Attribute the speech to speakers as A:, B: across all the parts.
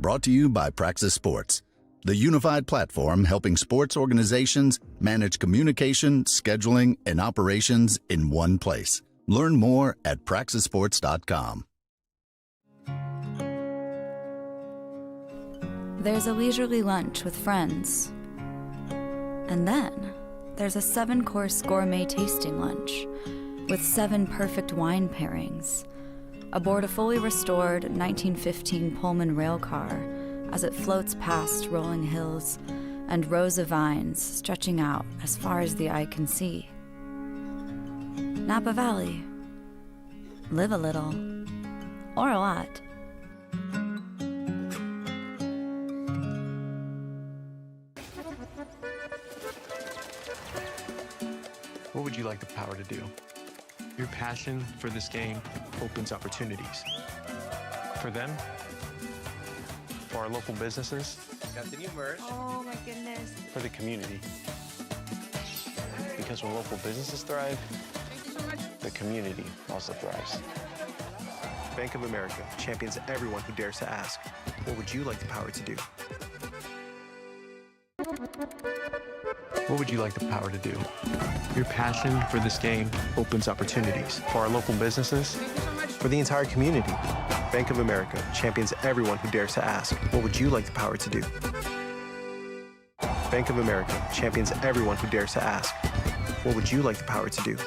A: Brought to you by Praxis Sports, the unified platform helping sports organizations manage communication, scheduling, and operations in one place. Learn more at praxisports.com.
B: There's a leisurely lunch with friends. And then there's a 7-course gourmet tasting lunch with 7 perfect wine pairings aboard a fully restored 1915 Pullman rail car as it floats past rolling hills and rows of vines stretching out as far as the eye can see. Napa Valley. Live a little, or a lot.
C: What would you like the power to do? Your passion for this game opens opportunities. For them, for our local businesses,
D: got the new merch.
E: Oh my goodness.
C: for the community. Because when local businesses thrive,
E: Thank you so much.
C: the community also thrives. Bank of America champions everyone who dares to ask, what would you like the power to do? What would you like the power to do? Your passion for this game opens opportunities for our local businesses,
E: Thank you so much.
C: for the entire community. Bank of America champions everyone who dares to ask, what would you like the power to do? Bank of America champions everyone who dares to ask, what would you like the power to do?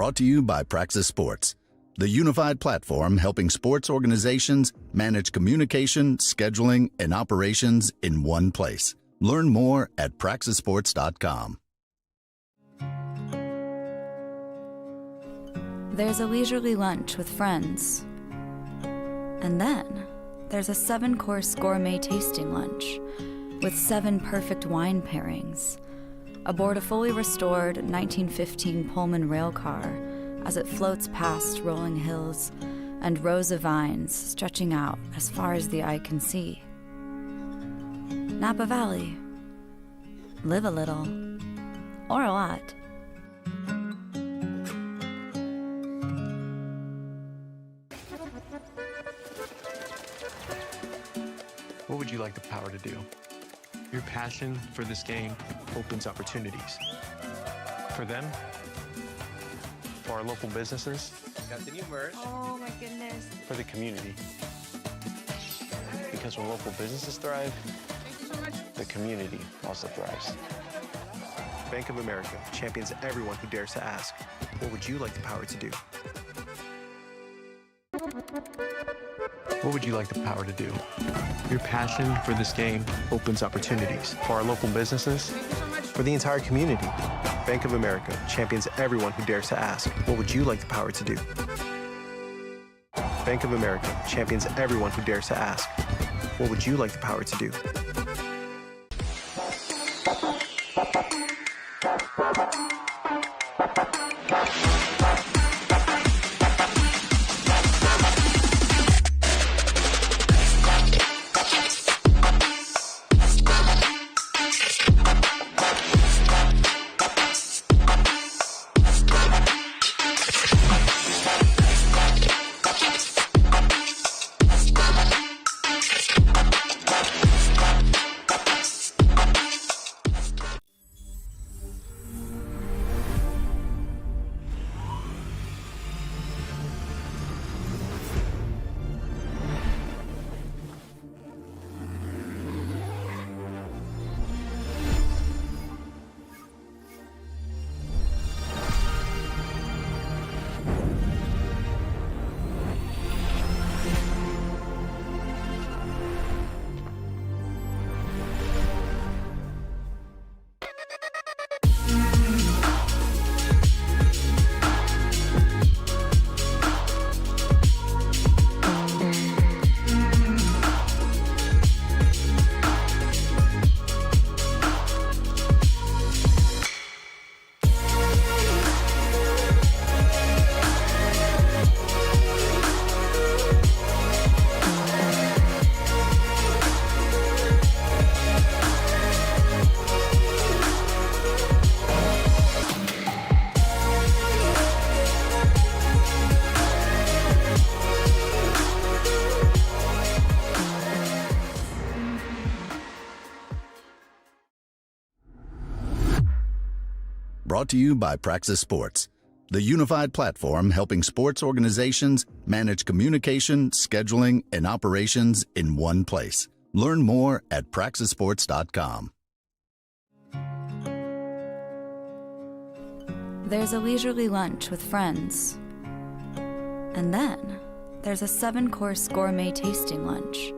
A: Brought to you by Praxis Sports, the unified platform helping sports organizations manage communication, scheduling, and operations in one place. Learn more at praxisports.com.
B: There's a leisurely lunch with friends. And then there's a 7-course gourmet tasting lunch with 7 perfect wine pairings aboard a fully restored 1915 Pullman rail car as it floats past rolling hills and rows of vines stretching out as far as the eye can see. Napa Valley. Live a little, or a lot.
C: What would you like the power to do? Your passion for this game opens opportunities. For them, for our local businesses,
D: Got the new merch.
E: Oh my goodness.
C: for the community. Because when local businesses thrive,
E: Thank you so much.
C: the community also thrives. Bank of America champions everyone who dares to ask, what would you like the power to do? What would you like the power to do? Your passion for this game opens opportunities for our local businesses,
E: Thank you so much.
C: for the entire community. Bank of America champions everyone who dares to ask, what would you like the power to do? Bank of America champions everyone who dares to ask, what would you like the power to do?
A: Brought to you by Praxis Sports, the unified platform helping sports organizations manage communication, scheduling, and operations in one place. Learn more at praxisports.com.
B: There's a leisurely lunch with friends. And then there's a 7-course gourmet tasting lunch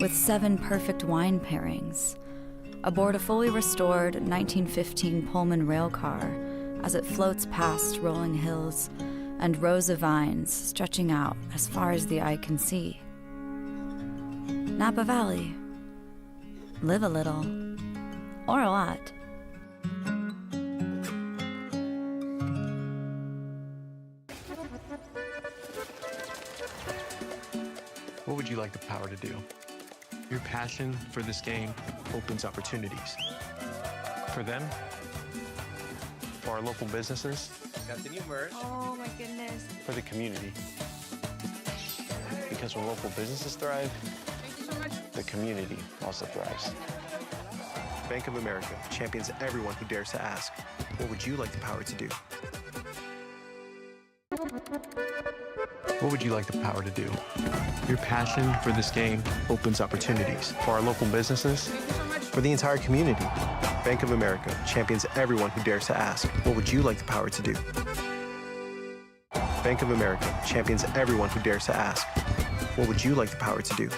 B: with 7 perfect wine pairings aboard a fully restored 1915 Pullman rail car as it floats past rolling hills and rows of vines stretching out as far as the eye can see. Napa Valley. Live a little, or a lot.
C: What would you like the power to do? Your passion for this game opens opportunities. For them, for our local businesses,
D: Got the new merch.
E: Oh my goodness.
C: for the community. Because when local businesses thrive,
E: Thank you so much.
C: the community also thrives. Bank of America champions everyone who dares to ask, what would you like the power to do? What would you like the power to do? Your passion for this game opens opportunities for our local businesses,
E: Thank you so much.
C: for the entire community. Bank of America champions everyone who dares to ask, what would you like the power to do? Bank of America champions everyone who dares to ask, what would you like the power to do?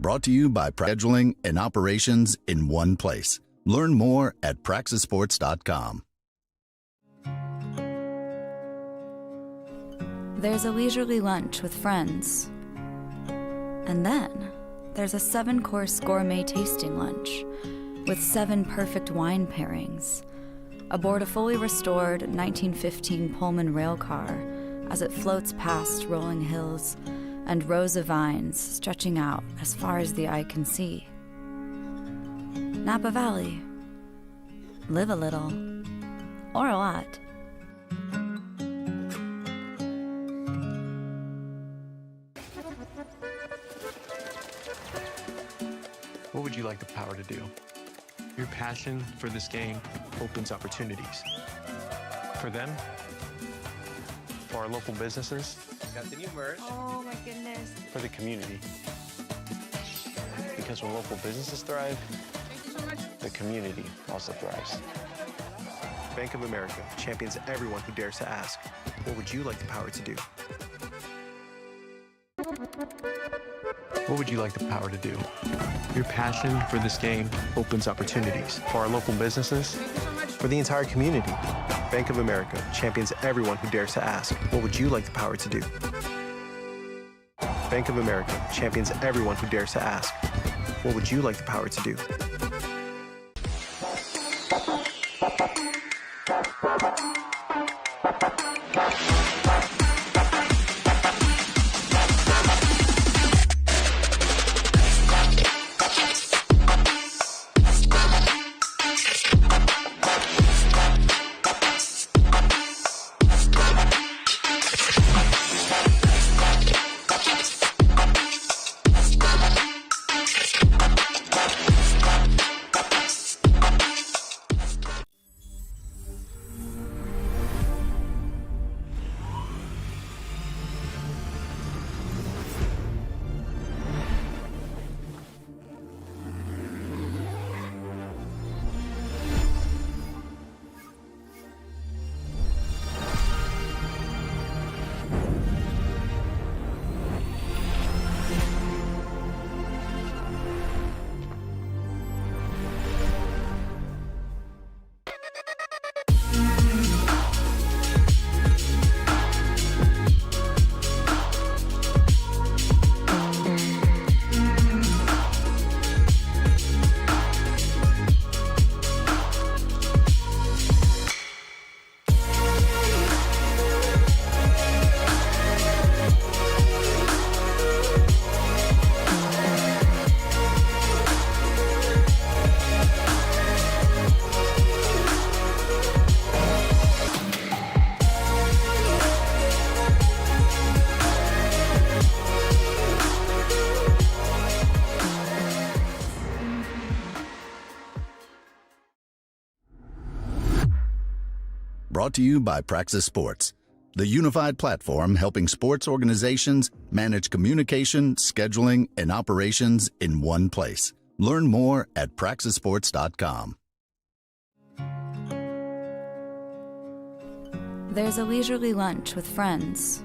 A: Brought to you by scheduling and operations in one place. Learn more at praxissports.com.
B: There's a leisurely lunch with friends. And then there's a 7-course gourmet tasting lunch with 7 perfect wine pairings aboard a fully restored 1915 Pullman railcar as it floats past rolling hills and rows of vines stretching out as far as the eye can see. Napa Valley. Live a little, or a lot.
C: What would you like the power to do? Your passion for this game opens opportunities. For them, for our local businesses,
D: Continue, merge.
E: Oh my goodness.
C: for the community. Because when local businesses thrive,
E: Thank you so much.
C: the community also thrives. Bank of America champions everyone who dares to ask, what would you like the power to do? What would you like the power to do? Your passion for this game opens opportunities for our local businesses,
E: Thank you so much.
C: for the entire community. Bank of America champions everyone who dares to ask, what would you like the power to do? Bank of America champions everyone who dares to ask, what would you like the power to do?
A: Brought to you by Praxis Sports, the unified platform helping sports organizations manage communication, scheduling, and operations in one place. Learn more at praxisports.com.
B: There's a leisurely lunch with friends.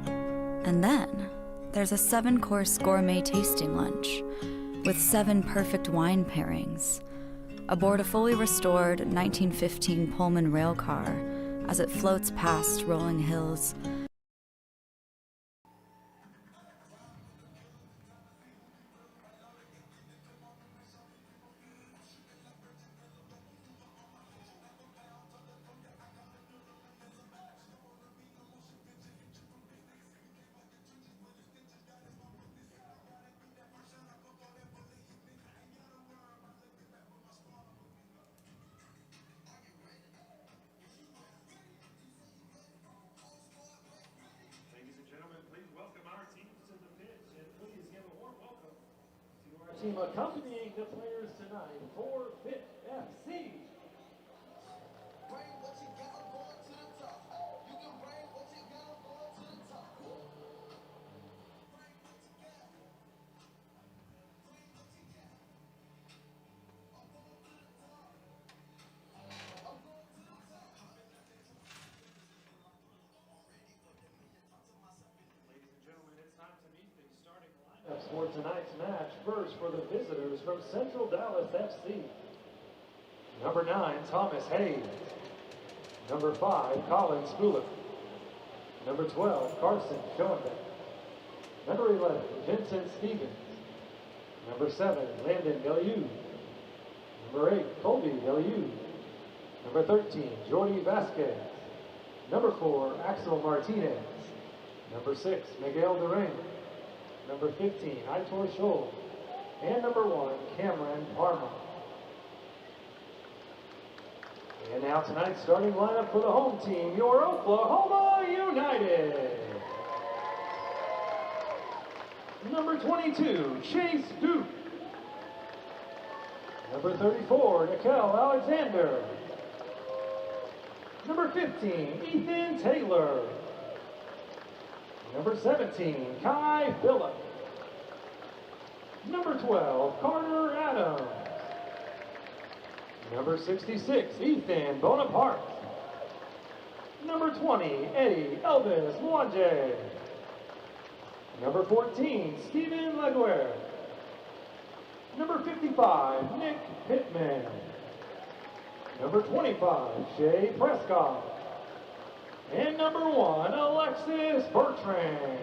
B: And then there's a 7-course gourmet tasting lunch with 7 perfect wine pairings aboard a fully restored 1915 Pullman rail car as it floats past rolling hills.
F: Team accompanying the players tonight for Fit FC. For tonight's match, first for the visitors from Central Dallas FC. Number 9, Thomas Hayes. Number 5, Colin Spuler. Number 12, Carson Schoenbeck. Number 11, Vincent Stevens. Number 7, Landon Deliu. Number 8, Colby Deliu. Number 13, Jordi Vasquez. Number 4, Axel Martinez. Number 6, Miguel Duran. Number 15, Aitor Scholl. And number 1, Cameron Parma. And now tonight's starting lineup for the home team, your Oklahoma United. Number 22, Chase Duke. Number 34, Nikel Alexander. Number 15, Ethan Taylor. Number 17, Kai Phillip. Number 12, Carter Adams. Number 66, Ethan Bonaparte. Number 20, Eddie Elvis Mwanje. Number 14, Stephen Laguerre. Number 55, Nick Pittman. Number 25, Shea Prescott. And number 1, Alexis Bertrand.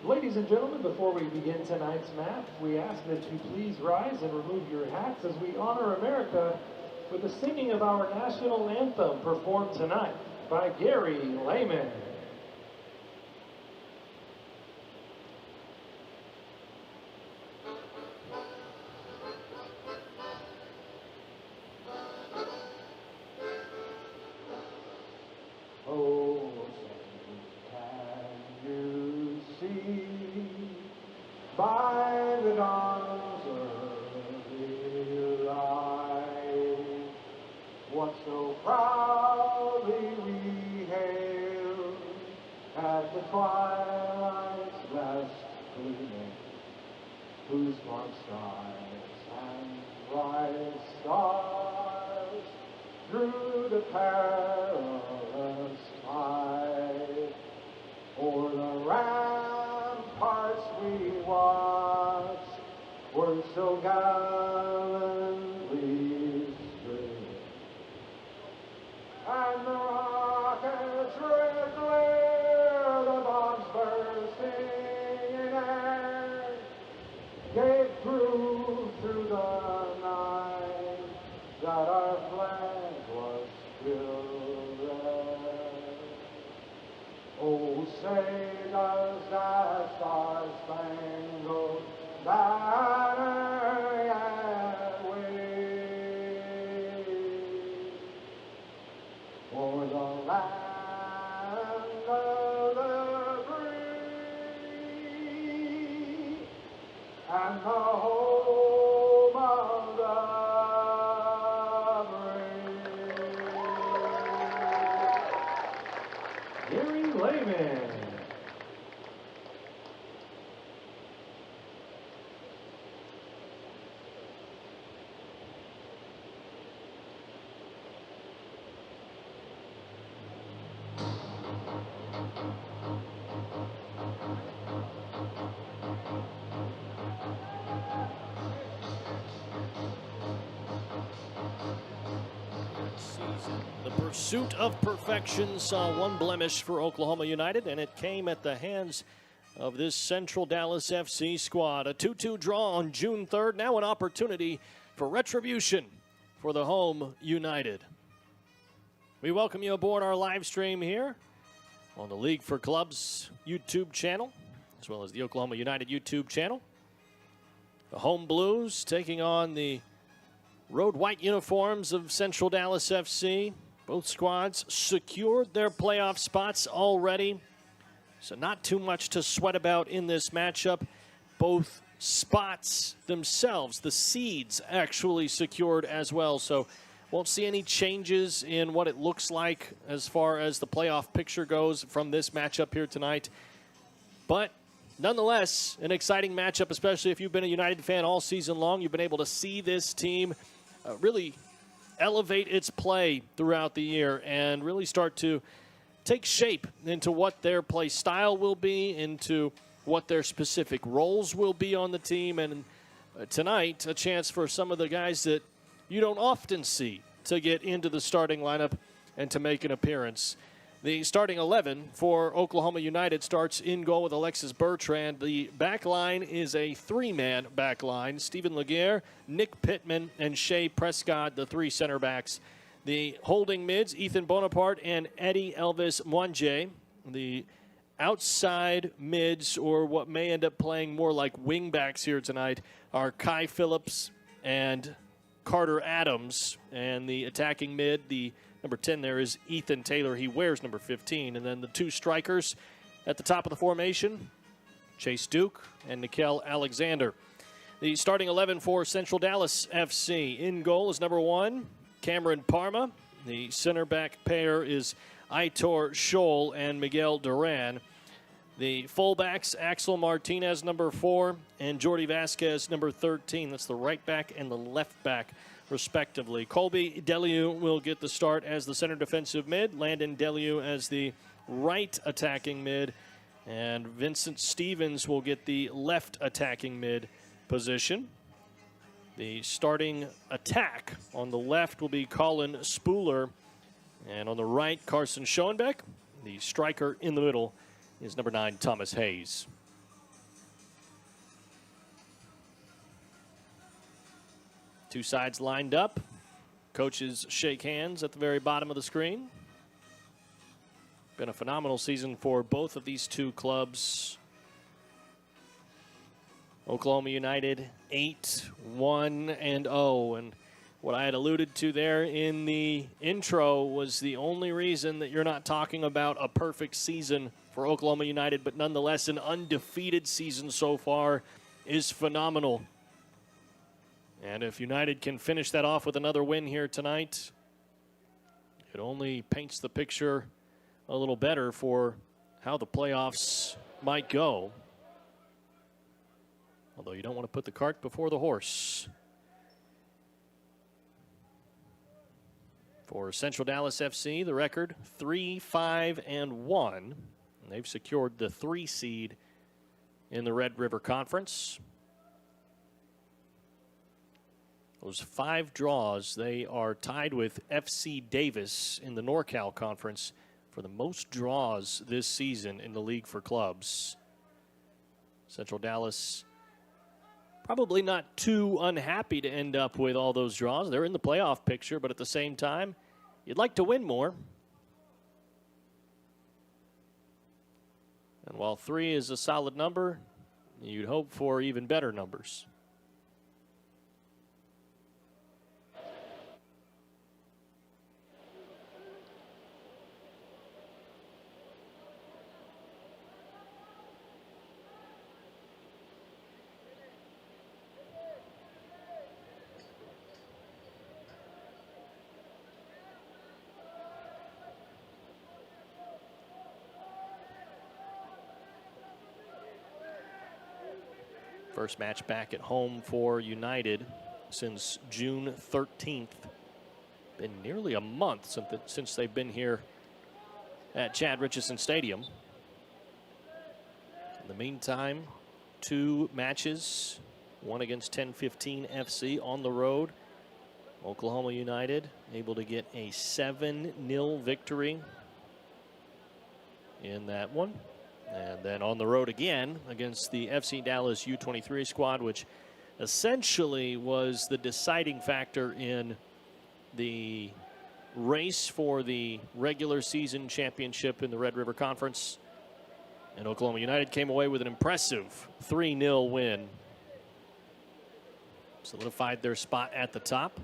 F: Ladies and gentlemen, before we begin tonight's match, we ask that you please rise and remove your hats as we honor America with the singing of our national anthem performed tonight by Gary Lehman. By the dawn's early light, what so proudly we hailed at the twilight's last gleaming, whose dark skies and bright stars through the perilous tide o'er the ramparts we watched were so gallantly streamed, and the rockets red glare, the bombs bursting in air, gave proof through the night that our flag was still there. Oh, say does that star-spangled banner women.
G: The pursuit of perfection saw one blemish for Oklahoma United, and it came at the hands of this Central Dallas FC squad. A 2-2 draw on June 3rd. Now an opportunity for retribution for the home United. We welcome you aboard our live stream here on the League for Clubs YouTube channel, as well as the Oklahoma United YouTube channel. The home Blues taking on the road white uniforms of Central Dallas FC. Both squads secured their playoff spots already, so not too much to sweat about in this matchup. Both spots themselves, the seeds, actually secured as well, so won't see any changes in what it looks like as far as the playoff picture goes from this matchup here tonight. But nonetheless, an exciting matchup, especially if you've been a United fan all season long. You've been able to see this team really elevate its play throughout the year and really start to take shape into what their play style will be, into what their specific roles will be on the team. And tonight, a chance for some of the guys that you don't often see to get into the starting lineup and to make an appearance. The starting 11 for Oklahoma United starts in goal with Alexis Bertrand. The back line is a three-man back line. Stephen Laguerre, Nick Pittman, and Shea Prescott, the three center backs. The holding mids, Ethan Bonaparte and Eddie Elvis Mwanje. The outside mids, or what may end up playing more like wing backs here tonight, are Kai Phillips and Carter Adams. And the attacking mid, the number 10 there is Ethan Taylor. He wears number 15. And then the two strikers at the top of the formation, Chase Duke and Nikel Alexander. The starting 11 for Central Dallas FC. In goal is number 1, Cameron Parma. The center back pair is Aitor Scholl and Miguel Duran. The fullbacks, Axel Martinez, number 4, and Jordi Vasquez, number 13. That's the right back and the left back, respectively. Colby Deliu will get the start as the center defensive mid, Landon Deliu as the right attacking mid, and Vincent Stevens will get the left attacking mid position. The starting attack on the left will be Colin Spooler, and on the right, Carson Schoenbeck. The striker in the middle is number 9, Thomas Hayes. Two sides lined up. Coaches shake hands at the very bottom of the screen. Been a phenomenal season for both of these two clubs. Oklahoma United 8-1-0. And what I had alluded to there in the intro was the only reason that you're not talking about a perfect season for Oklahoma United, but nonetheless an undefeated season so far is phenomenal. And if United can finish that off with another win here tonight, it only paints the picture a little better for how the playoffs might go. Although you don't want to put the cart before the horse. For Central Dallas FC, the record 3-5-1. They've secured the 3 seed in the Red River Conference. Those 5 draws, they are tied with FC Davis in the NorCal Conference for the most draws this season in the League for Clubs. Central Dallas probably not too unhappy to end up with all those draws. They're in the playoff picture, but at the same time, you'd like to win more. And while 3 is a solid number, you'd hope for even better numbers. First match back at home for United since June 13th. Been nearly a month since they've been here at Chad Richardson Stadium. In the meantime, 2 matches, one against 1015 FC on the road. Oklahoma United able to get a 7-0 victory in that one. And then on the road again against the FC Dallas U23 squad, which essentially was the deciding factor in the race for the regular season championship in the Red River Conference. And Oklahoma United came away with an impressive 3-0 win. Solidified their spot at the top.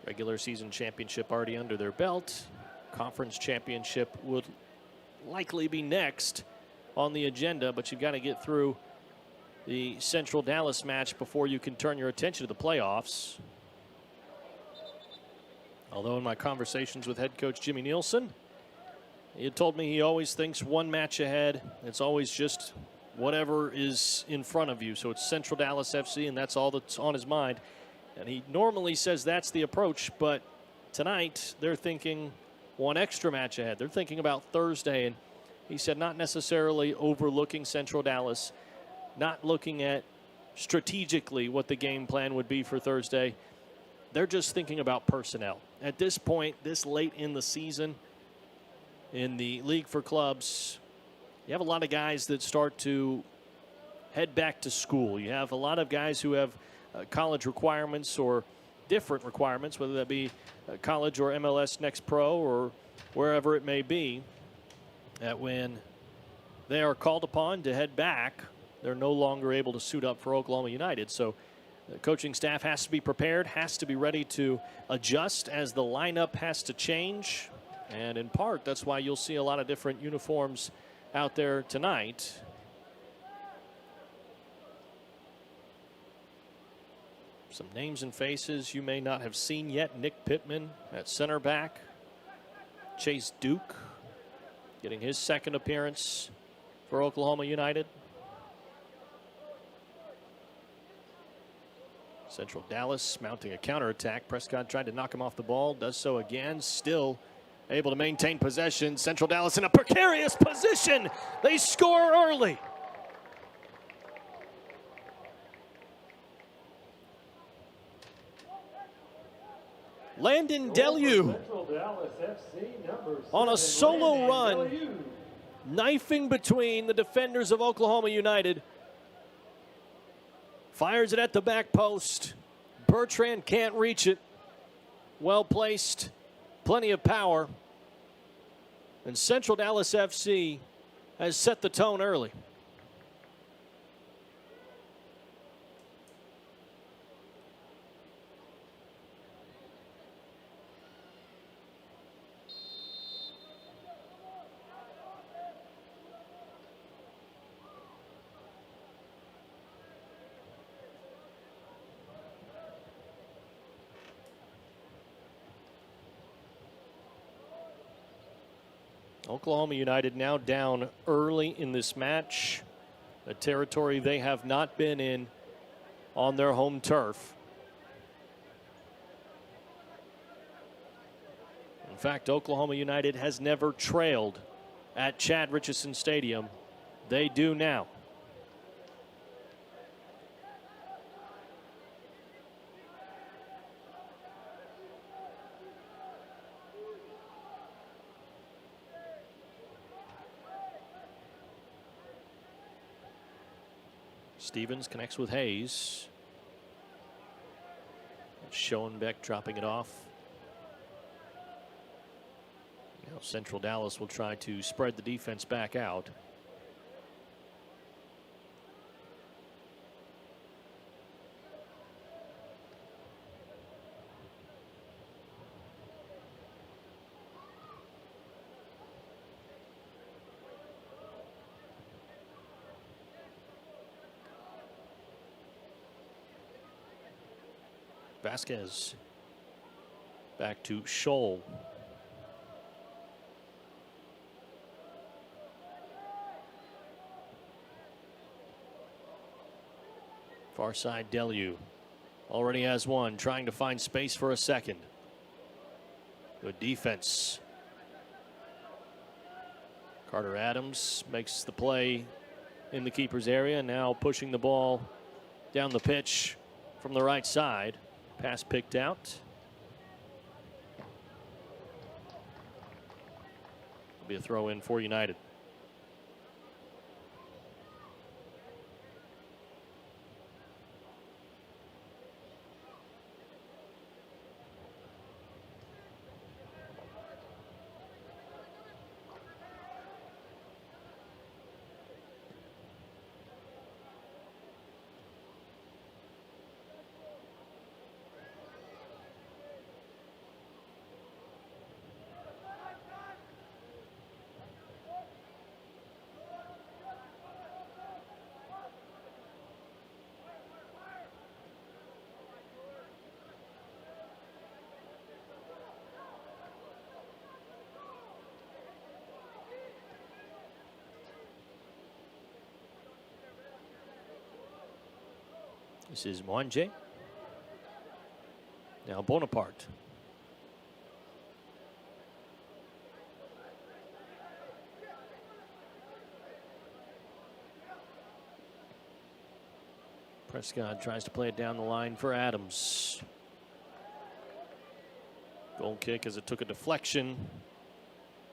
G: Regular season championship already under their belt. Conference championship would likely be next on the agenda, but you've got to get through the Central Dallas match before you can turn your attention to the playoffs. Although in my conversations with head coach Jimmy Nielsen, he had told me he always thinks one match ahead. It's always just whatever is in front of you. So it's Central Dallas FC, and that's all that's on his mind. And he normally says that's the approach, but tonight they're thinking one extra match ahead. They're thinking about Thursday, and he said not necessarily overlooking Central Dallas, not looking at strategically what the game plan would be for Thursday. They're just thinking about personnel. At this point, this late in the season, in the League for Clubs, you have a lot of guys that start to head back to school. You have a lot of guys who have college requirements or different requirements, whether that be college or MLS Next Pro or wherever it may be, that when they are called upon to head back, they're no longer able to suit up for Oklahoma United. So the coaching staff has to be prepared, has to be ready to adjust as the lineup has to change. And in part, that's why you'll see a lot of different uniforms out there tonight. Some names and faces you may not have seen yet. Nick Pittman at center back. Chase Duke getting his second appearance for Oklahoma United. Central Dallas mounting a counterattack. Prescott tried to knock him off the ball. Does so again. Still able to maintain possession. Central Dallas in a precarious position. They score early. Landon Deleu on a solo run, knifing between the defenders of Oklahoma United. Fires it at the back post. Bertrand can't reach it. Well placed, plenty of power. And Central Dallas FC has set the tone early. Oklahoma United now down early in this match, a territory they have not been in on their home turf. In fact, Oklahoma United has never trailed at Chad Richardson Stadium. They do now. Stevens connects with Hayes. Schoenbeck dropping it off. Now Central Dallas will try to spread the defense back out. Vasquez back to Scholl. Far side, Delu already has one, trying to find space for a second. Good defense. Carter Adams makes the play in the keeper's area, now pushing the ball down the pitch from the right side. Pass picked out. It'll be a throw in for United. This is Mwanje. Now Bonaparte. Prescott tries to play it down the line for Adams. Goal kick as it took a deflection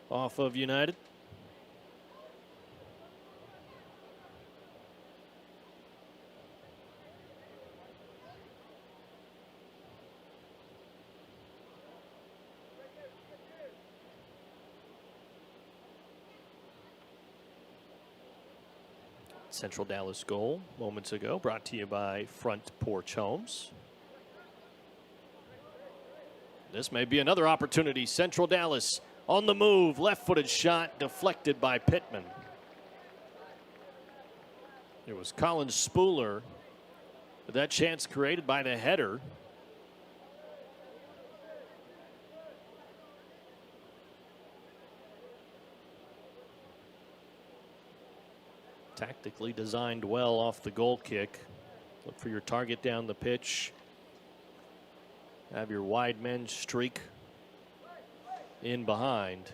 G: off of United. Central Dallas goal moments ago, brought to you by Front Porch Homes. This may be another opportunity. Central Dallas on the move, left-footed shot deflected by Pittman. It was Colin Spooler, but that chance created by the header. Tactically designed well off the goal kick. Look for your target down the pitch. Have your wide men streak in behind.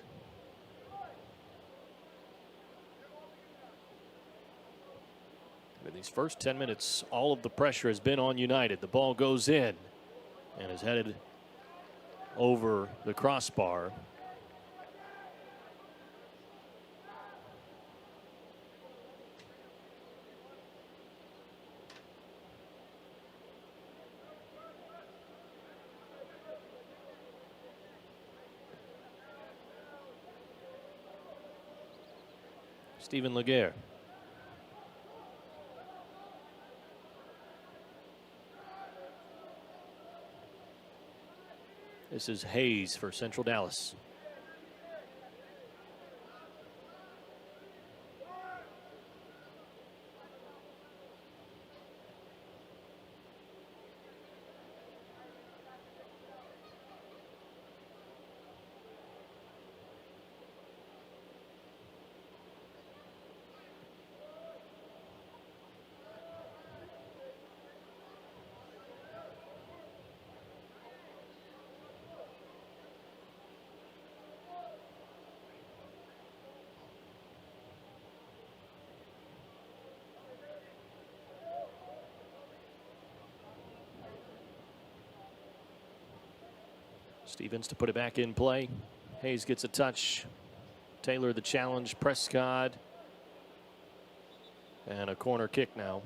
G: In these first 10 minutes, all of the pressure has been on United. The ball goes in and is headed over the crossbar. Stephen Laguerre. This is Hayes for Central Dallas. Stevens to put it back in play. Hayes gets a touch. Taylor the challenge. Prescott. And a corner kick now.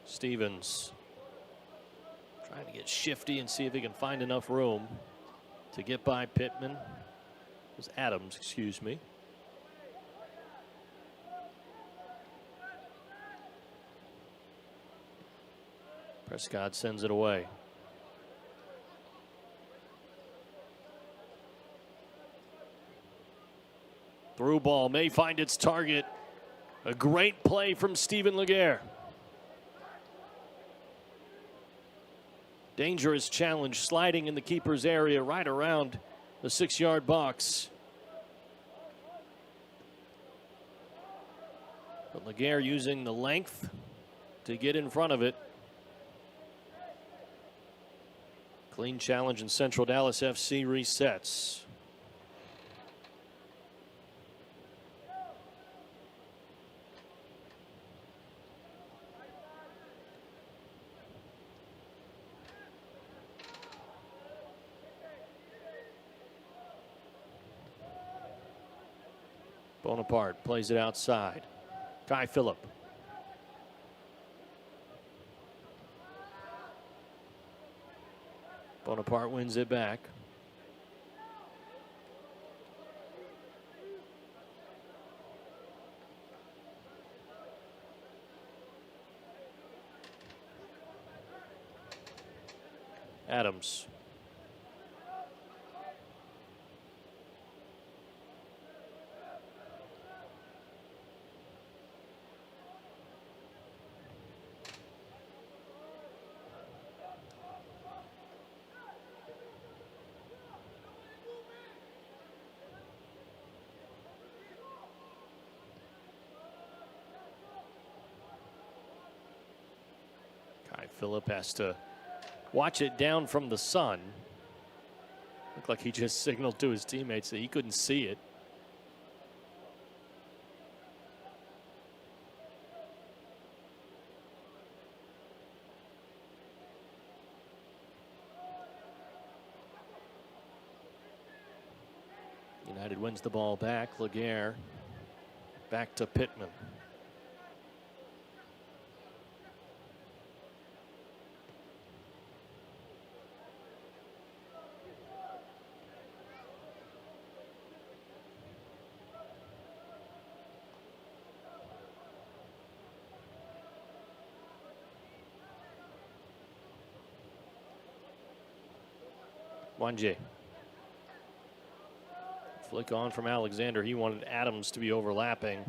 G: Stevens trying to get shifty and see if he can find enough room to get by Pittman. It was Adams, excuse me. Prescott sends it away. ball may find its target. A great play from Stephen Laguerre. Dangerous challenge, sliding in the keeper's area right around the 6-yard box. But Laguerre using the length to get in front of it. Clean challenge, and Central Dallas FC resets. Bonaparte plays it outside. Kai Phillip. Bonaparte wins it back. Adams. Phillip has to watch it down from the sun. Looked like he just signaled to his teammates that he couldn't see it. United wins the ball back. Laguerre back to Pittman. Wanje. Flick on from Alexander. He wanted Adams to be overlapping.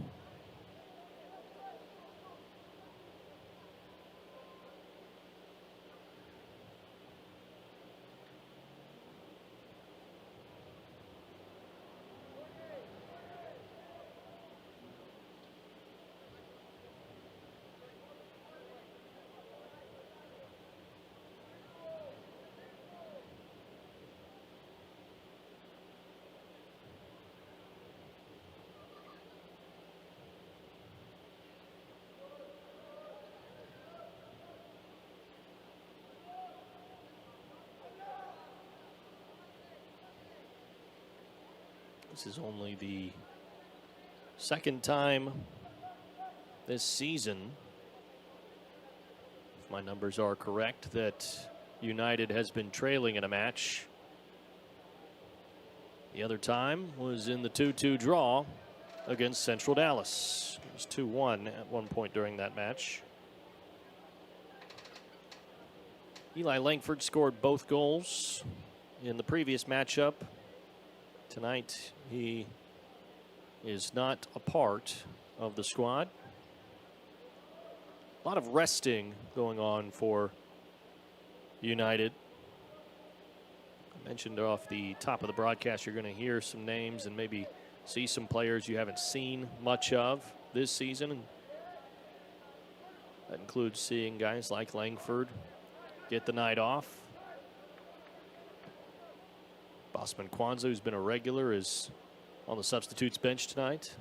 G: This is only the second time this season, if my numbers are correct, that United has been trailing in a match. The other time was in the 2-2 draw against Central Dallas. It was 2-1 at one point during that match. Eli Langford scored both goals in the previous matchup. Tonight, he is not a part of the squad. A lot of resting going on for United. I mentioned off the top of the broadcast, you're going to hear some names and maybe see some players you haven't seen much of this season. And that includes seeing guys like Langford get the night off. Bosman Kwanzaa, who's been a regular, is on the substitutes bench tonight.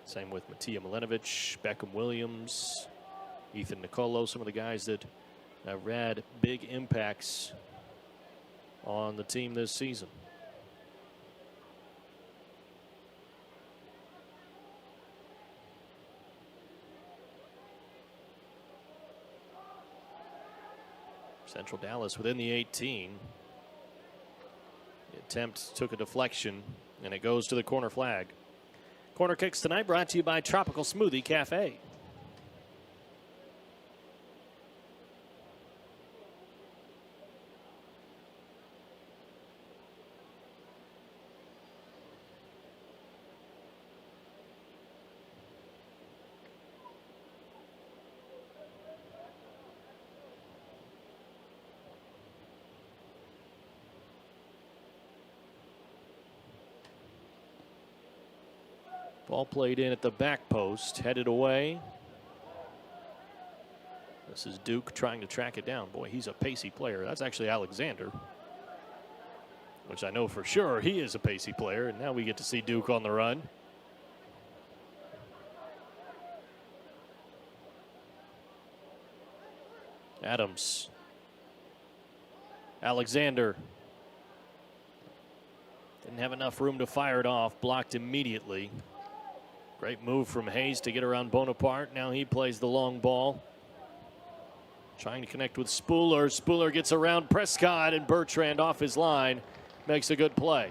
G: Same with Matija Milenovic, Beckham Williams, Ethan Nicolo, some of the guys that have had big impacts on the team this season. Central Dallas within the 18. The attempt took a deflection, and it goes to the corner flag. Corner kicks tonight brought to you by Tropical Smoothie Cafe. Ball played in at the back post, headed away. This is Duke trying to track it down. Boy, he's a pacey player. That's actually Alexander, which I know for sure he is a pacey player. And now we get to see Duke on the run. Adams. Alexander. Didn't have enough room to fire it off. Blocked immediately. Great move from Hayes to get around Bonaparte. Now he plays the long ball. Trying to connect with Spooler. Spooler gets around Prescott, and Bertrand off his line makes a good play.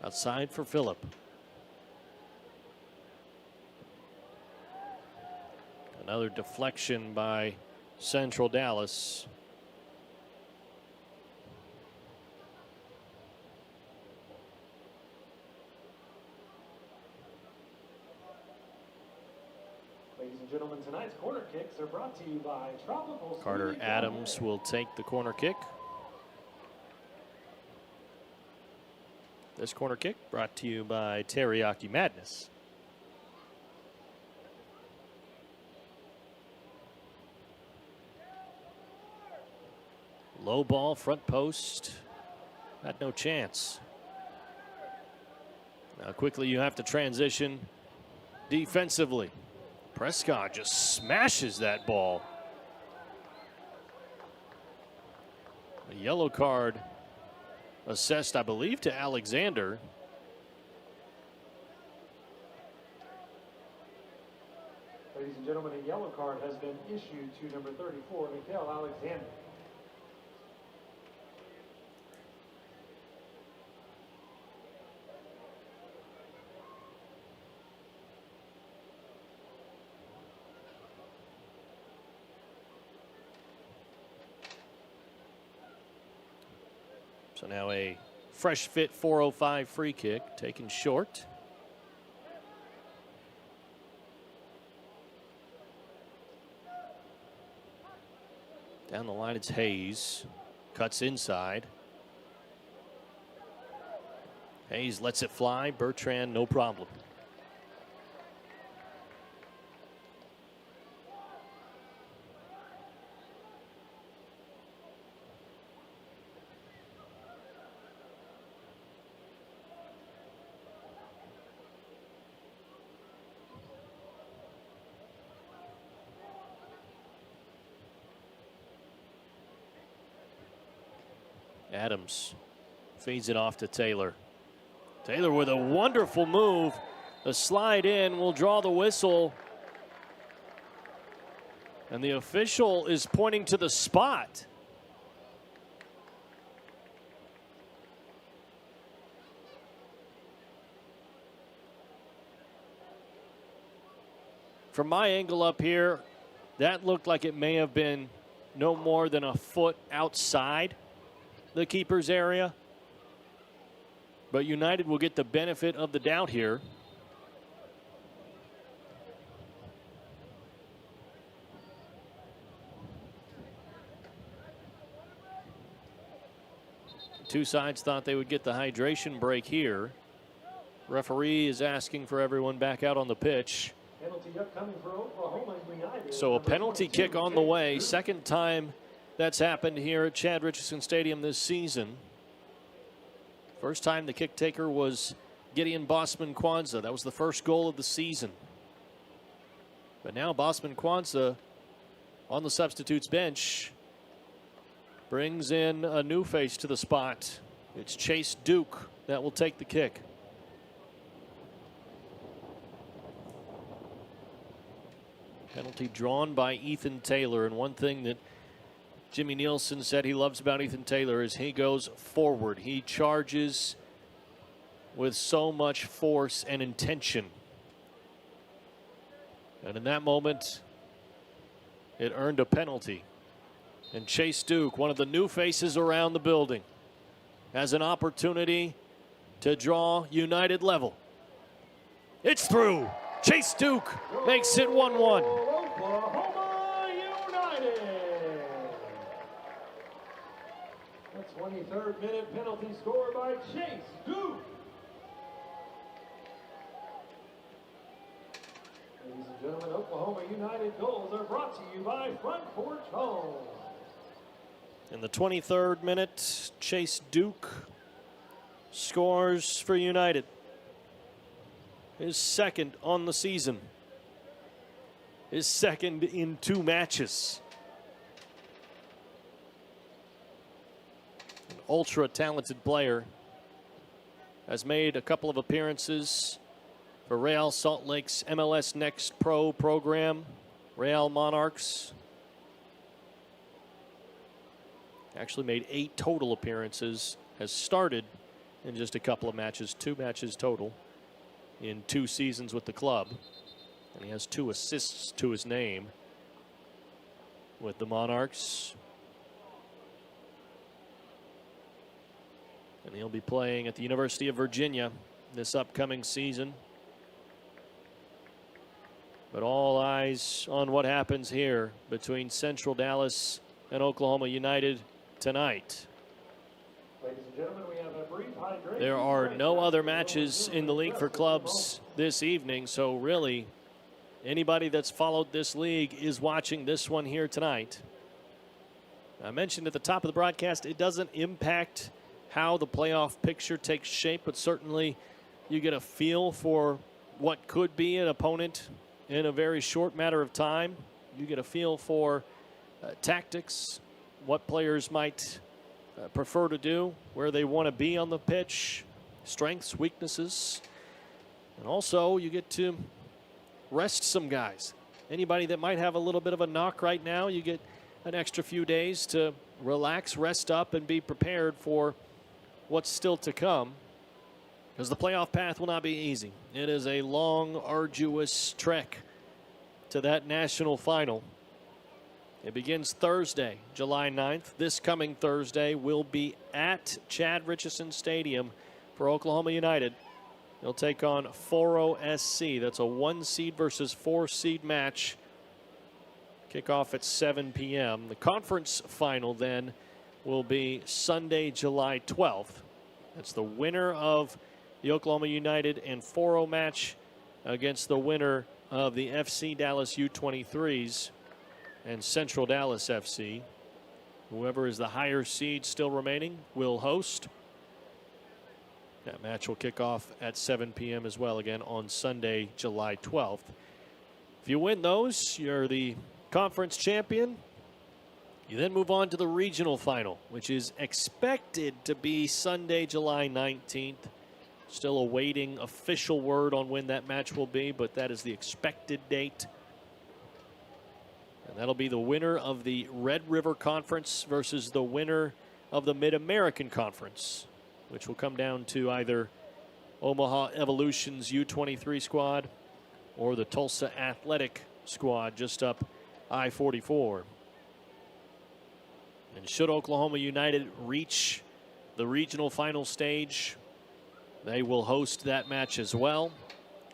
G: Outside for Phillip. Another deflection by Central Dallas.
F: Ladies and gentlemen, tonight's corner kicks are brought to you by Tropical
G: Carter
F: Smoothie
G: Adams
F: Cafe.
G: will take the corner kick. This corner kick brought to you by Teriyaki Madness. Low ball, front post. Had no chance. Now quickly you have to transition defensively. Prescott just smashes that ball. A yellow card assessed, I believe, to Alexander.
F: Ladies and gentlemen, a yellow card has been issued to number 34, Mikael Alexander.
G: So now a fresh fit 405 free kick taken short. Down the line it's Hayes. Cuts inside. Hayes lets it fly. Bertrand, no problem. Adams feeds it off to Taylor. Taylor with a wonderful move. The slide in will draw the whistle. And the official is pointing to the spot. From my angle up here, that looked like it may have been no more than a foot outside the keeper's area. But United will get the benefit of the doubt here. Two sides thought they would get the hydration break here. Referee is asking for everyone back out on the pitch.
F: Penalty upcoming for Oklahoma United.
G: So a
F: Number
G: penalty
F: 22,
G: kick on the way.
F: Duke.
G: Second time that's happened here at Chad Richardson Stadium this season. First time the kick taker was Gideon Bosman Kwanzaa. That was the first goal of the season. But now Bosman Kwanzaa on the substitutes bench brings in a new face to the spot. It's Chase Duke that will take the kick. Penalty drawn by Ethan Taylor. And one thing that Jimmy Nielsen said he loves about Ethan Taylor is he goes forward. He charges with so much force and intention. And in that moment, it earned a penalty. And Chase Duke, one of the new faces around the building, has an opportunity to draw United level. It's through. Chase Duke makes it 1-1.
F: Oklahoma United. The 23rd minute penalty scored by Chase Duke. Ladies and gentlemen, Oklahoma United goals are brought to you by Front Porch Home.
G: In the 23rd minute, Chase Duke scores for United. His second on the season. His second in 2 matches. An ultra-talented player. Has made a couple of appearances for Real Salt Lake's MLS Next Pro program, Real Monarchs. Actually made 8 total appearances. Has started in just a couple of matches, 2 matches total in 2 seasons with the club. And he has 2 assists to his name with the Monarchs. And he'll be playing at the University of Virginia this upcoming season. But all eyes on what happens here between Central Dallas and Oklahoma United tonight.
F: Ladies and gentlemen, we have a brief hydration.
G: There are no other matches in the league for clubs this evening, so really anybody that's followed this league is watching this one here tonight. I mentioned at the top of the broadcast, it doesn't impact how the playoff picture takes shape, but certainly you get a feel for what could be an opponent in a very short matter of time. You get a feel for tactics, what players might prefer to do, where they want to be on the pitch, strengths, weaknesses. And also you get to rest some guys. Anybody that might have a little bit of a knock right now, you get an extra few days to relax, rest up, and be prepared for what's still to come. Because the playoff path will not be easy. It is a long, arduous trek to that national final. It begins Thursday, July 9th. This coming Thursday will be at Chad Richardson Stadium for Oklahoma United. They'll take on Foro SC. That's a 1 seed versus 4 seed match. Kickoff at 7 p.m. The conference final then will be Sunday, July 12th. That's the winner of the Oklahoma United and Foro match against the winner of the FC Dallas U23s and Central Dallas FC. Whoever is the higher seed still remaining will host. That match will kick off at 7 p.m. as well, again on Sunday, July 12th. If you win those, you're the conference champion. You then move on to the regional final, which is expected to be Sunday, July 19th. Still awaiting official word on when that match will be, but that is the expected date. And that'll be the winner of the Red River Conference versus the winner of the Mid-American Conference, which will come down to either Omaha Evolution's U23 squad or the Tulsa Athletic squad just up I-44. And should Oklahoma United reach the regional final stage, they will host that match as well.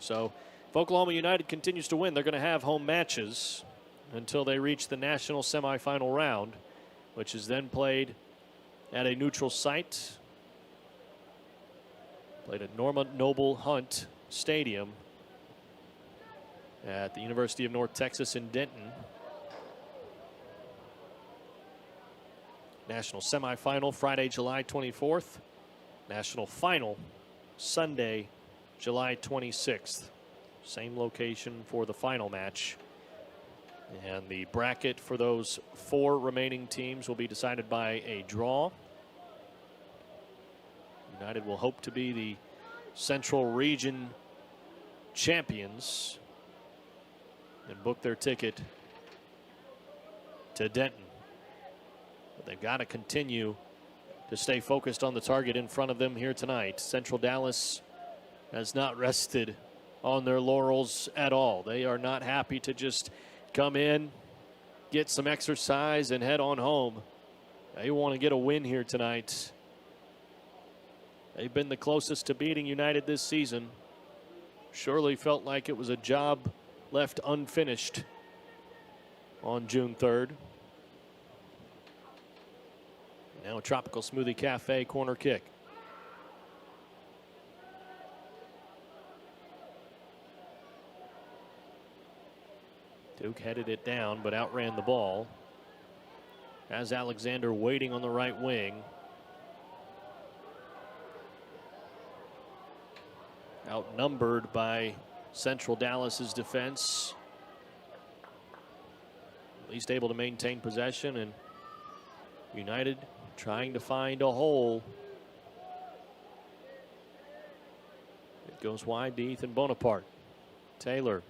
G: So if Oklahoma United continues to win, they're going to have home matches until they reach the national semifinal round, which is then played at a neutral site. Played at Norma Noble Hunt Stadium at the University of North Texas in Denton. National semifinal Friday, July 24th. National final Sunday, July 26th. Same location for the final match. And the bracket for those 4 remaining teams will be decided by a draw. United will hope to be the Central Region champions and book their ticket to Denton. But they've got to continue to stay focused on the target in front of them here tonight. Central Dallas has not rested on their laurels at all. They are not happy to just come in, get some exercise, and head on home. They want to get a win here tonight. They've been the closest to beating United this season. Surely felt like it was a job left unfinished on June 3rd. Now a Tropical Smoothie Cafe corner kick. Duke headed it down but outran the ball. Has Alexander waiting on the right wing. Outnumbered by Central Dallas's defense. At least able to maintain possession, and United trying to find a hole. It goes wide to Ethan Bonaparte. Taylor.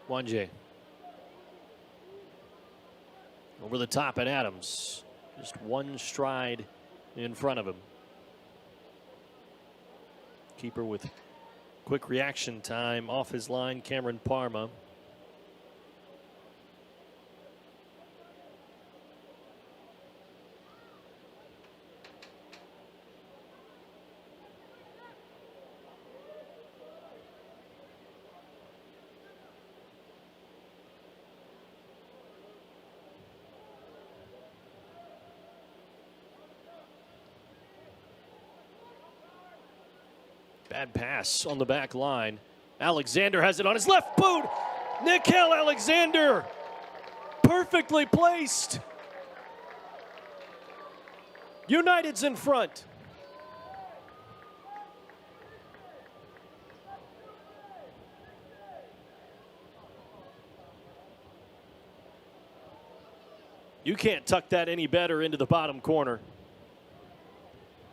G: Wanje. Over the top at Adams. Just one stride in front of him. Keeper with quick reaction time off his line, Cameron Parma. Bad pass on the back line. Alexander has it on his left boot. Nickeil Alexander, perfectly placed. United's in front. You can't tuck that any better into the bottom corner.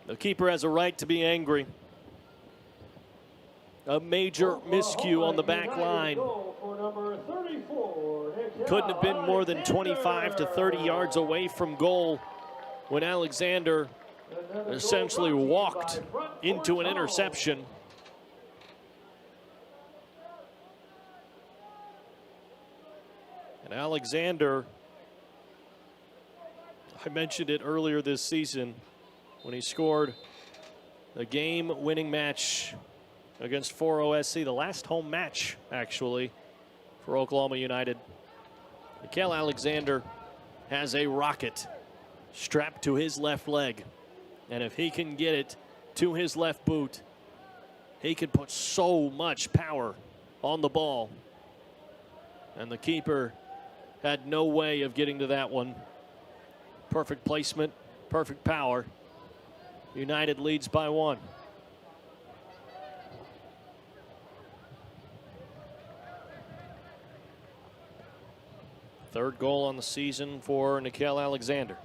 G: The keeper has a right to be angry. A major miscue on the back line. Couldn't have been more than 25 to 30 yards away from goal when Alexander essentially walked into an interception. And Alexander, I mentioned it earlier this season when he scored a game-winning match against 4 SC, the last home match, actually, for Oklahoma United. Nickeil Alexander has a rocket strapped to his left leg. And if he can get it to his left boot, he can put so much power on the ball. And the keeper had no way of getting to that one. Perfect placement, perfect power. United leads by 1. Third goal on the season for Nickeil Alexander.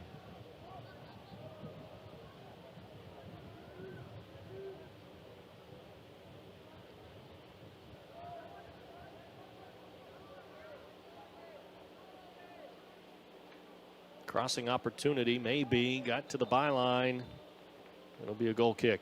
G: Crossing opportunity, maybe, got to the byline. It'll be a goal kick.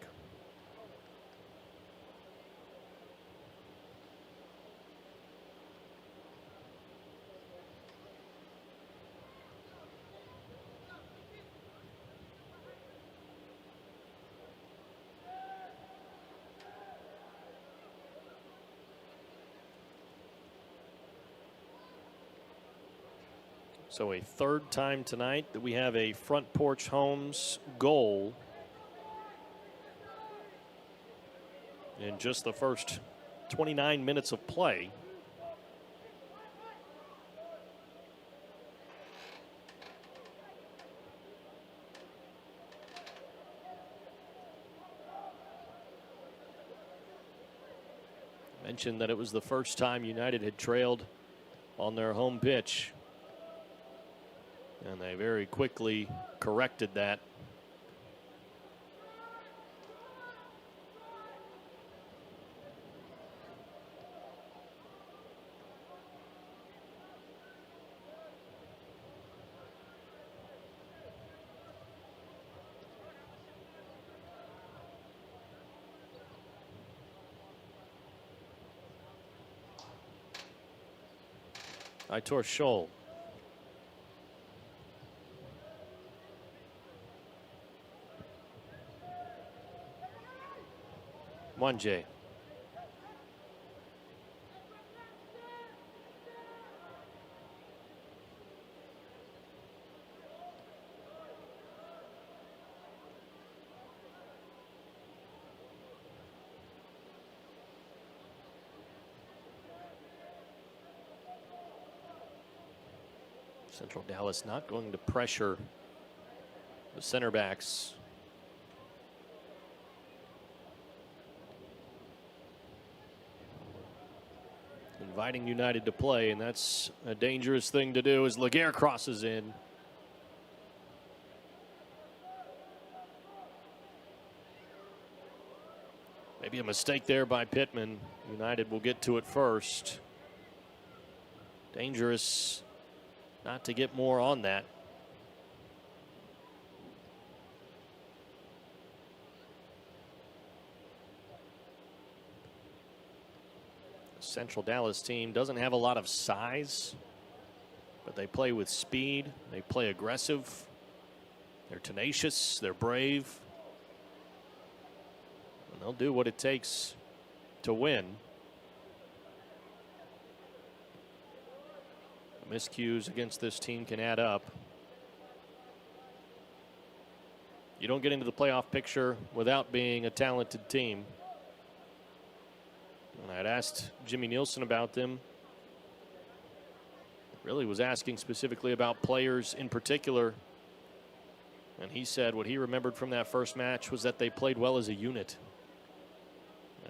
G: So a third time tonight that we have a Front Porch Homes goal in just the first 29 minutes of play. Mentioned that it was the first time United had trailed on their home pitch. And they very quickly corrected that. Aitor Scholl. Mwanje. Central Dallas not going to pressure the center backs. Inviting United to play, and that's a dangerous thing to do as Laguerre crosses in. Maybe a mistake there by Pittman. United will get to it first. Dangerous not to get more on that. The Central Dallas team doesn't have a lot of size, but they play with speed. They play aggressive. They're tenacious. They're brave. And they'll do what it takes to win. Miscues against this team can add up. You don't get into the playoff picture without being a talented team. And I'd asked Jimmy Nielsen about them. Really was asking specifically about players in particular. And he said what he remembered from that first match was that they played well as a unit.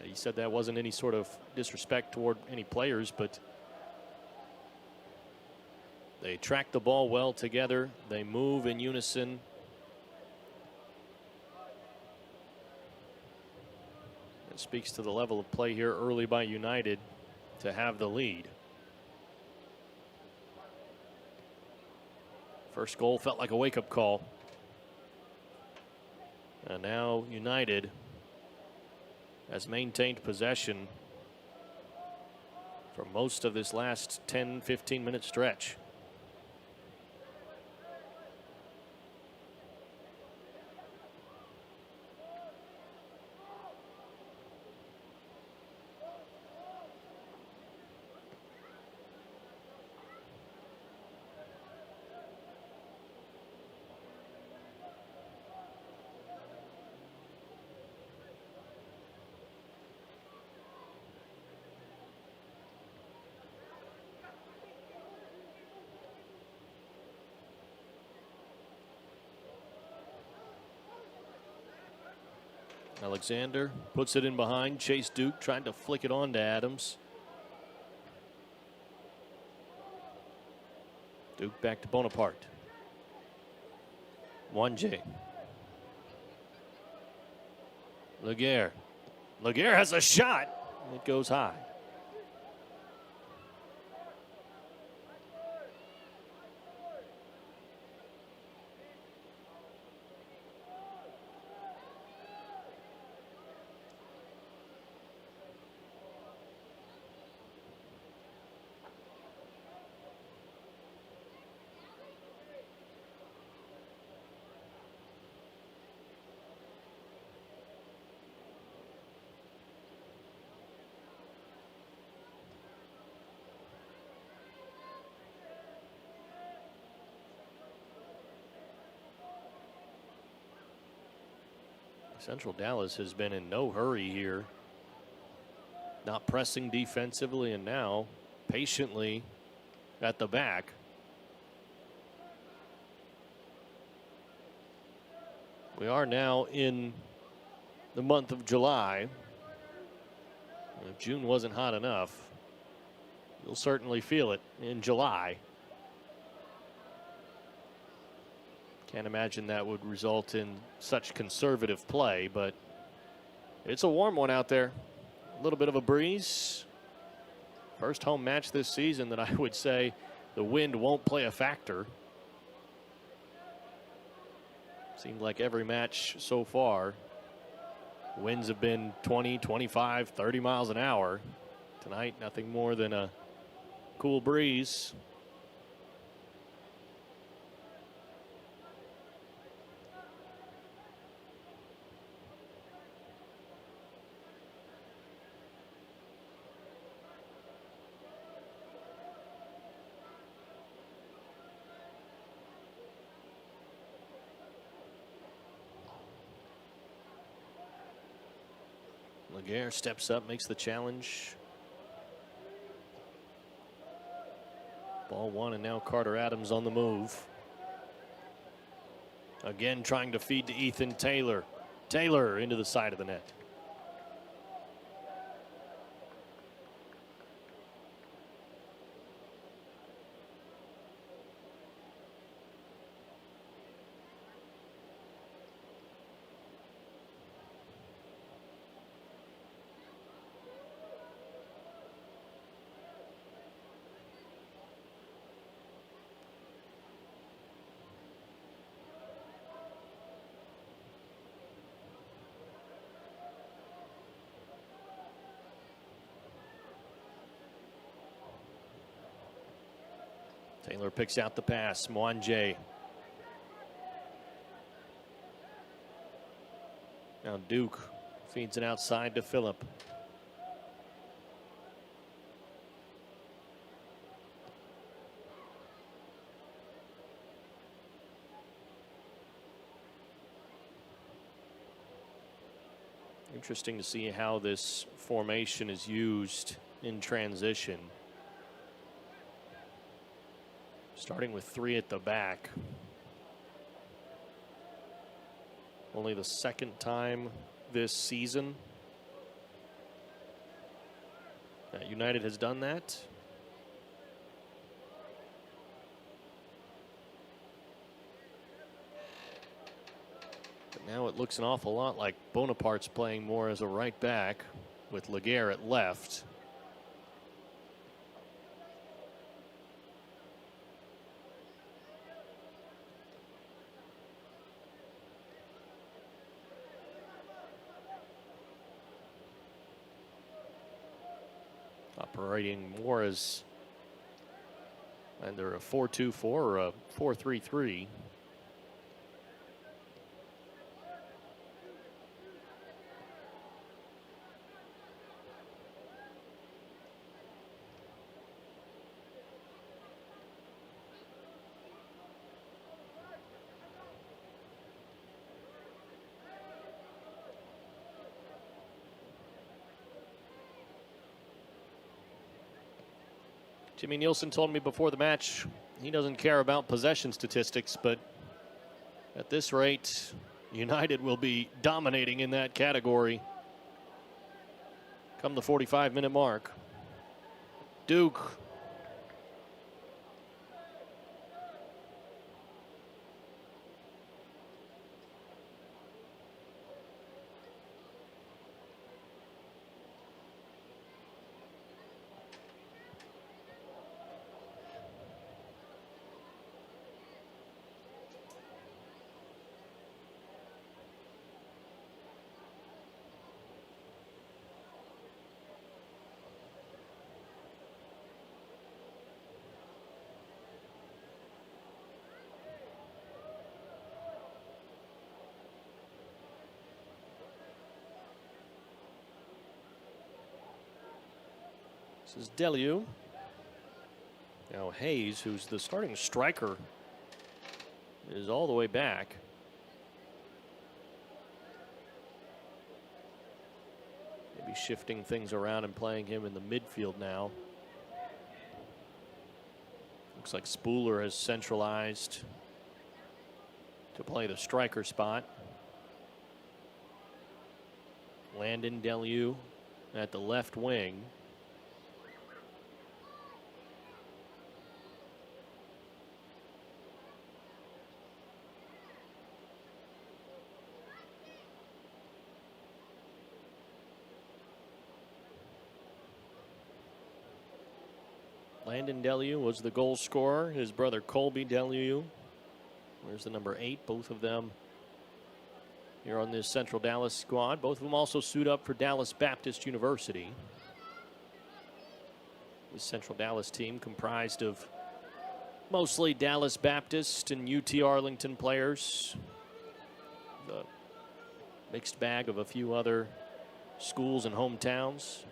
G: He said that wasn't any sort of disrespect toward any players, but they track the ball well together. They move in unison. It speaks to the level of play here early by United to have the lead. First goal felt like a wake-up call. And now United has maintained possession for most of this last 10-15 minute stretch. Alexander puts it in behind. Chase Duke trying to flick it on to Adams. Duke back to Bonaparte. Mwanje. Laguerre. Laguerre has a shot. It goes high. Central Dallas has been in no hurry here. Not pressing defensively, and now patiently at the back. We are now in the month of July. If June wasn't hot enough, you'll certainly feel it in July. Can't imagine that would result in such conservative play, but it's a warm one out there. A little bit of a breeze. First home match this season that I would say the wind won't play a factor. Seemed like every match so far, winds have been 20, 25, 30 miles an hour. Tonight, nothing more than a cool breeze. Laguerre steps up, makes the challenge. Ball one, and now Carter Adams on the move. Again, trying to feed to Ethan Taylor. Taylor into the side of the net. Taylor picks out the pass. Mwanje. Now Duke feeds it outside to Phillip. Interesting to see how this formation is used in transition. Starting with three at the back. Only the second time this season that United has done that. But now it looks an awful lot like Bonaparte's playing more as a right back with Laguerre at left. Operating more as either a 4-2-4 or a 4-3-3. Jimmy Nielsen told me before the match he doesn't care about possession statistics, but at this rate, United will be dominating in that category come the 45-minute mark. Duke. This is Deliu. Now Hayes, who's the starting striker, is all the way back. Maybe shifting things around and playing him in the midfield now. Looks like Spooler has centralized to play the striker spot. Landon Deliu at the left wing. Landon Deliu was the goal scorer. His brother Colby Deliu. Where's the number 8? Both of them here on this Central Dallas squad. Both of them also suit up for Dallas Baptist University. The Central Dallas team comprised of mostly Dallas Baptist and UT Arlington players. The mixed bag of a few other schools and hometowns.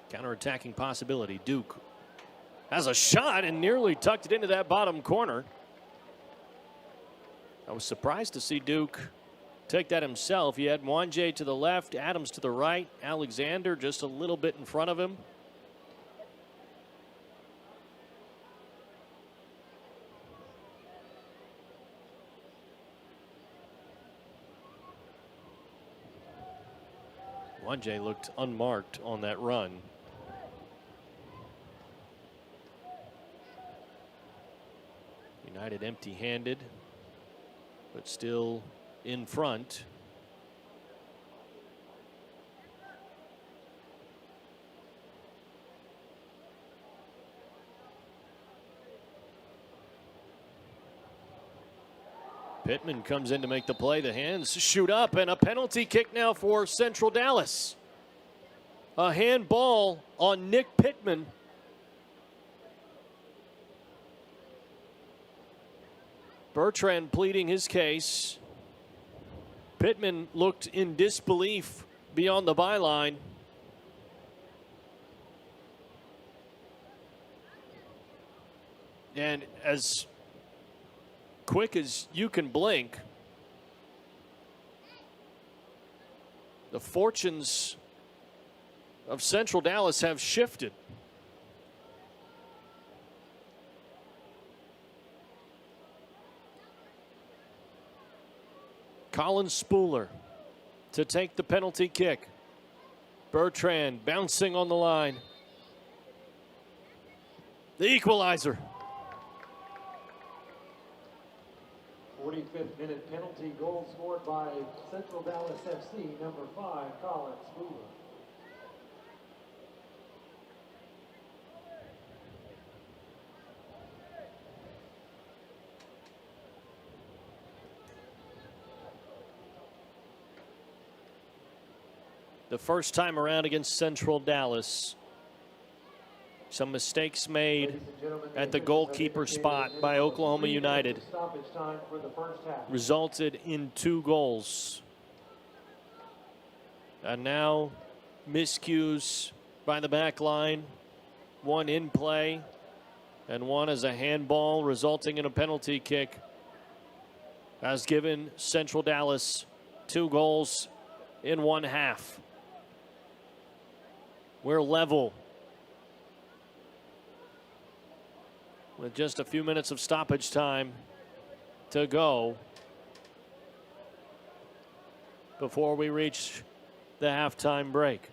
G: Counter-attacking possibility. Duke has a shot and nearly tucked it into that bottom corner. I was surprised to see Duke take that himself. He had Mwanje to the left, Adams to the right, Alexander just a little bit in front of him. Mwanje looked unmarked on that run. United empty-handed, but still in front. Pittman comes in to make the play. The hands shoot up, and a penalty kick now for Central Dallas. A handball on Nick Pittman. Bertrand pleading his case. Pittman looked in disbelief beyond the byline. And as quick as you can blink, the fortunes of Central Dallas have shifted. Colin Spooler to take the penalty kick. Bertrand bouncing on the line. The equalizer.
F: 45th minute penalty goal scored by Central Dallas FC, number 5, Colin Spooler.
G: The first time around against Central Dallas. Some mistakes made at the goalkeeper spot by Oklahoma United. Resulted in 2 goals. And now miscues by the back line. One in play and one as a handball, resulting in a penalty kick. Has given Central Dallas 2 goals in 1 half. We're level with just a few minutes of stoppage time to go before we reach the halftime break.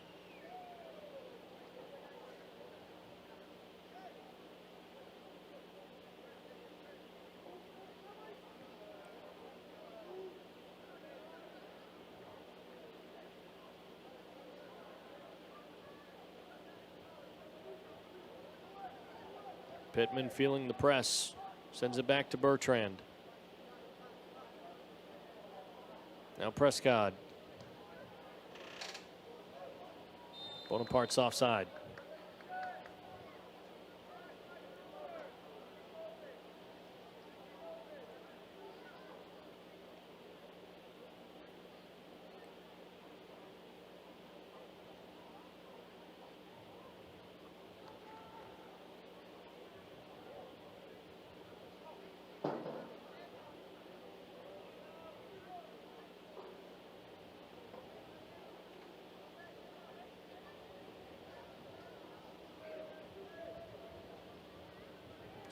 G: Pittman feeling the press, sends it back to Bertrand. Now Prescott. Bonaparte's offside.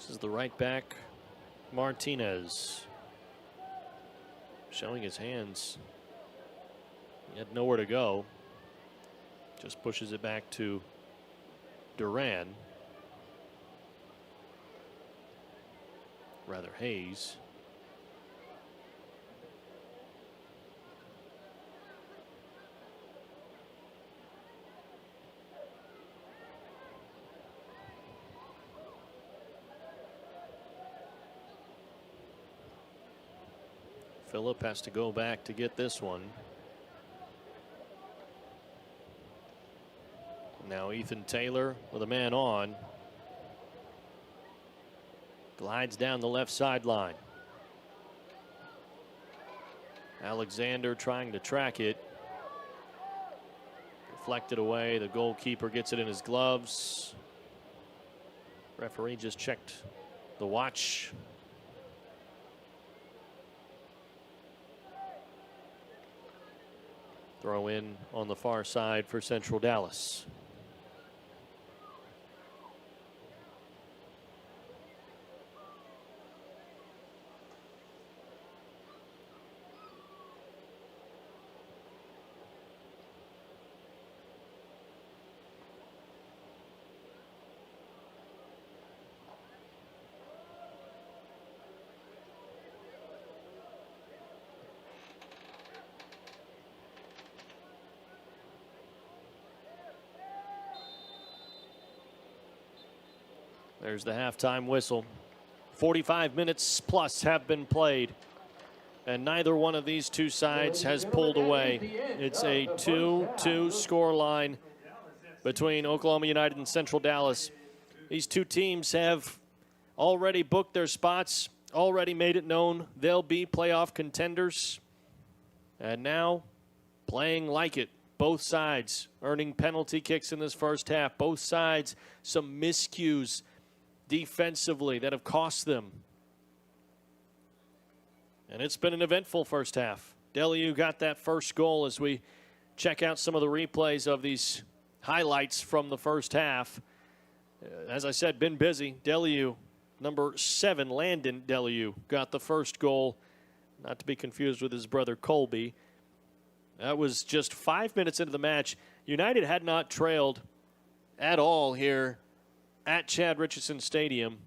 G: This is the right back, Martinez. Showing his hands. He had nowhere to go. Just pushes it back to Duran. Rather, Hayes. Phillip has to go back to get this one. Now Ethan Taylor with a man on. Glides down the left sideline. Alexander trying to track it. Deflected away. The goalkeeper gets it in his gloves. Referee just checked the watch. Throw in on the far side for Central Dallas. There's the halftime whistle. 45 minutes plus have been played, and neither one of these two sides has pulled away. It's a 2-2 score line between Oklahoma United and Central Dallas. These two teams have already booked their spots, already made it known they'll be playoff contenders, and now playing like it. Both sides earning penalty kicks in this first half. Both sides some miscues defensively that have cost them. And it's been an eventful first half. Delu got that first goal as we check out some of the replays of these highlights from the first half. As I said, been busy. Delu, number 7, Landon Delu, got the first goal, not to be confused with his brother Colby. That was just 5 minutes into the match. United had not trailed at all here at Chad Richardson Stadium.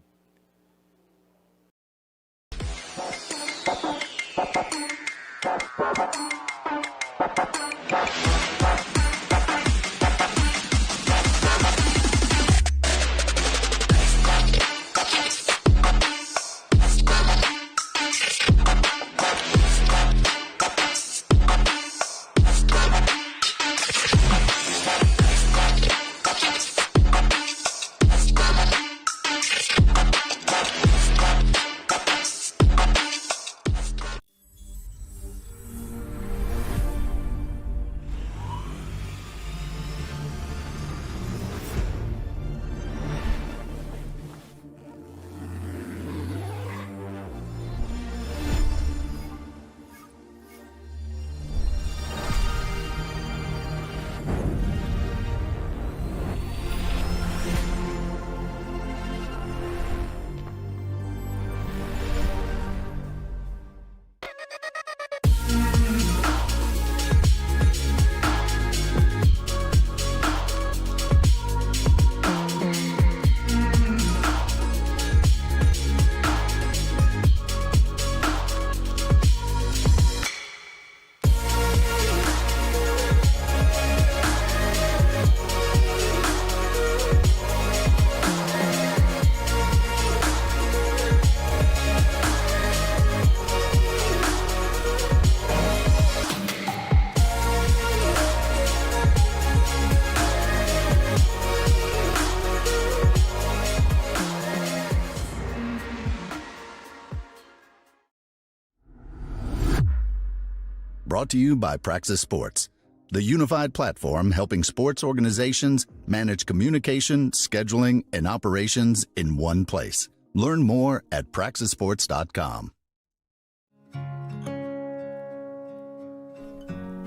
A: Brought to you by Praxis Sports, the unified platform helping sports organizations manage communication, scheduling, and operations in one place. Learn more at praxisports.com.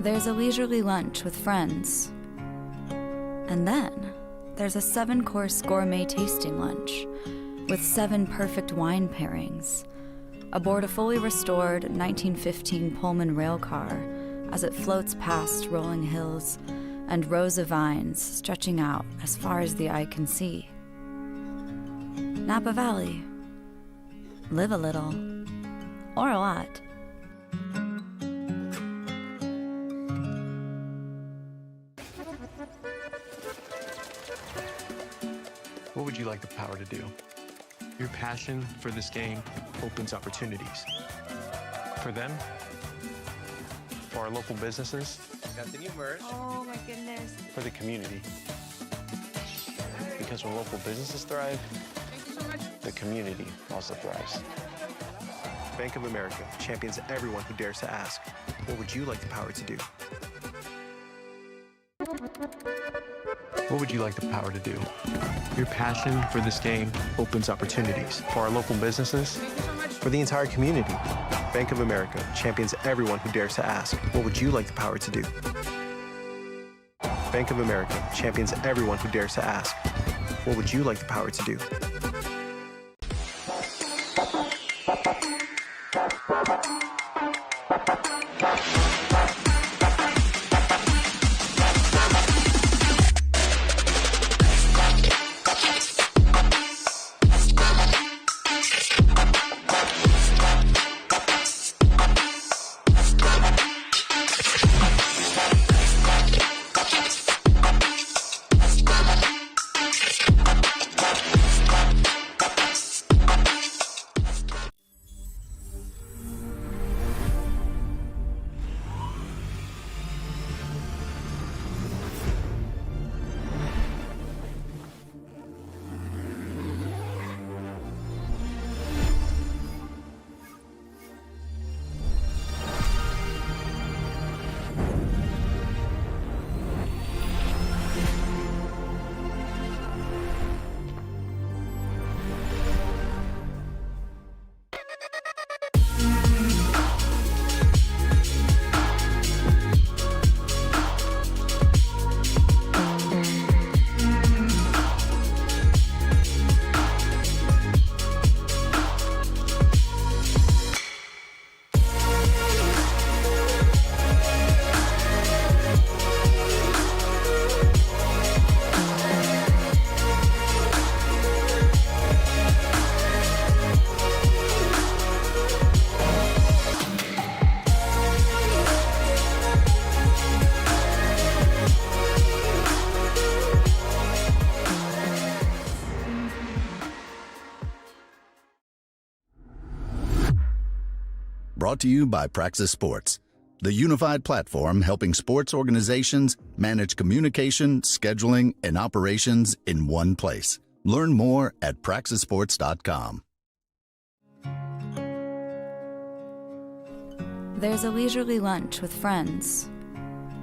B: There's a leisurely lunch with friends. And then there's a 7-course gourmet tasting lunch with 7 perfect wine pairings aboard a fully restored 1915 Pullman rail car as it floats past rolling hills and rows of vines stretching out as far as the eye can see. Napa Valley. Live a little, or a lot.
C: What would you like the power to do? Your passion for this game opens opportunities. For them, for our local businesses,
D: Got the new merch.
E: Oh my goodness.
C: for the community. Because when local businesses thrive,
E: Thank you so much.
C: the community also thrives. Bank of America champions everyone who dares to ask, what would you like the power to do? What would you like the power to do? Your passion for this game opens opportunities for our local businesses,
E: Thank you so much.
C: for the entire community. Bank of America champions everyone who dares to ask, what would you like the power to do? Bank of America champions everyone who dares to ask, what would you like the power to do?
A: Brought to you by Praxis Sports, the unified platform helping sports organizations manage communication, scheduling, and operations in one place. Learn more at praxisports.com.
B: There's a leisurely lunch with friends.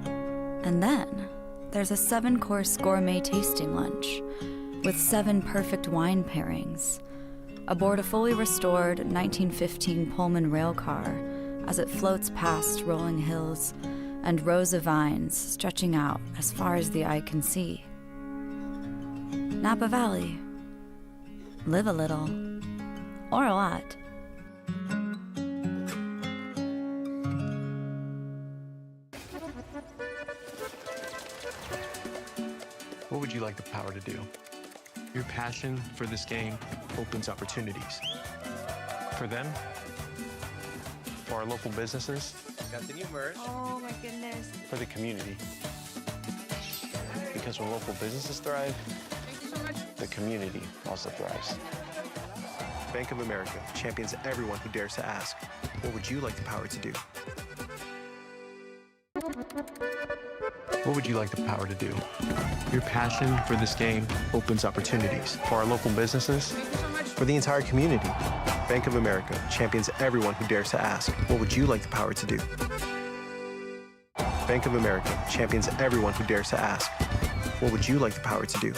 B: And then there's a 7-course gourmet tasting lunch with 7 perfect wine pairings aboard a fully restored 1915 Pullman rail car as it floats past rolling hills and rows of vines stretching out as far as the eye can see. Napa Valley. Live a little, or a lot.
C: What would you like the power to do? Your passion for this game opens opportunities. For them, for our local businesses,
D: Got the new merch.
E: Oh my goodness.
C: for the community. Because when local businesses thrive,
E: Thank you so much.
C: the community also thrives. Bank of America champions everyone who dares to ask, what would you like the power to do? What would you like the power to do? Your passion for this game opens opportunities for our local businesses,
E: Thank you so much.
C: for the entire community. Bank of America champions everyone who dares to ask, what would you like the power to do? Bank of America champions everyone who dares to ask, what would you like the power to do?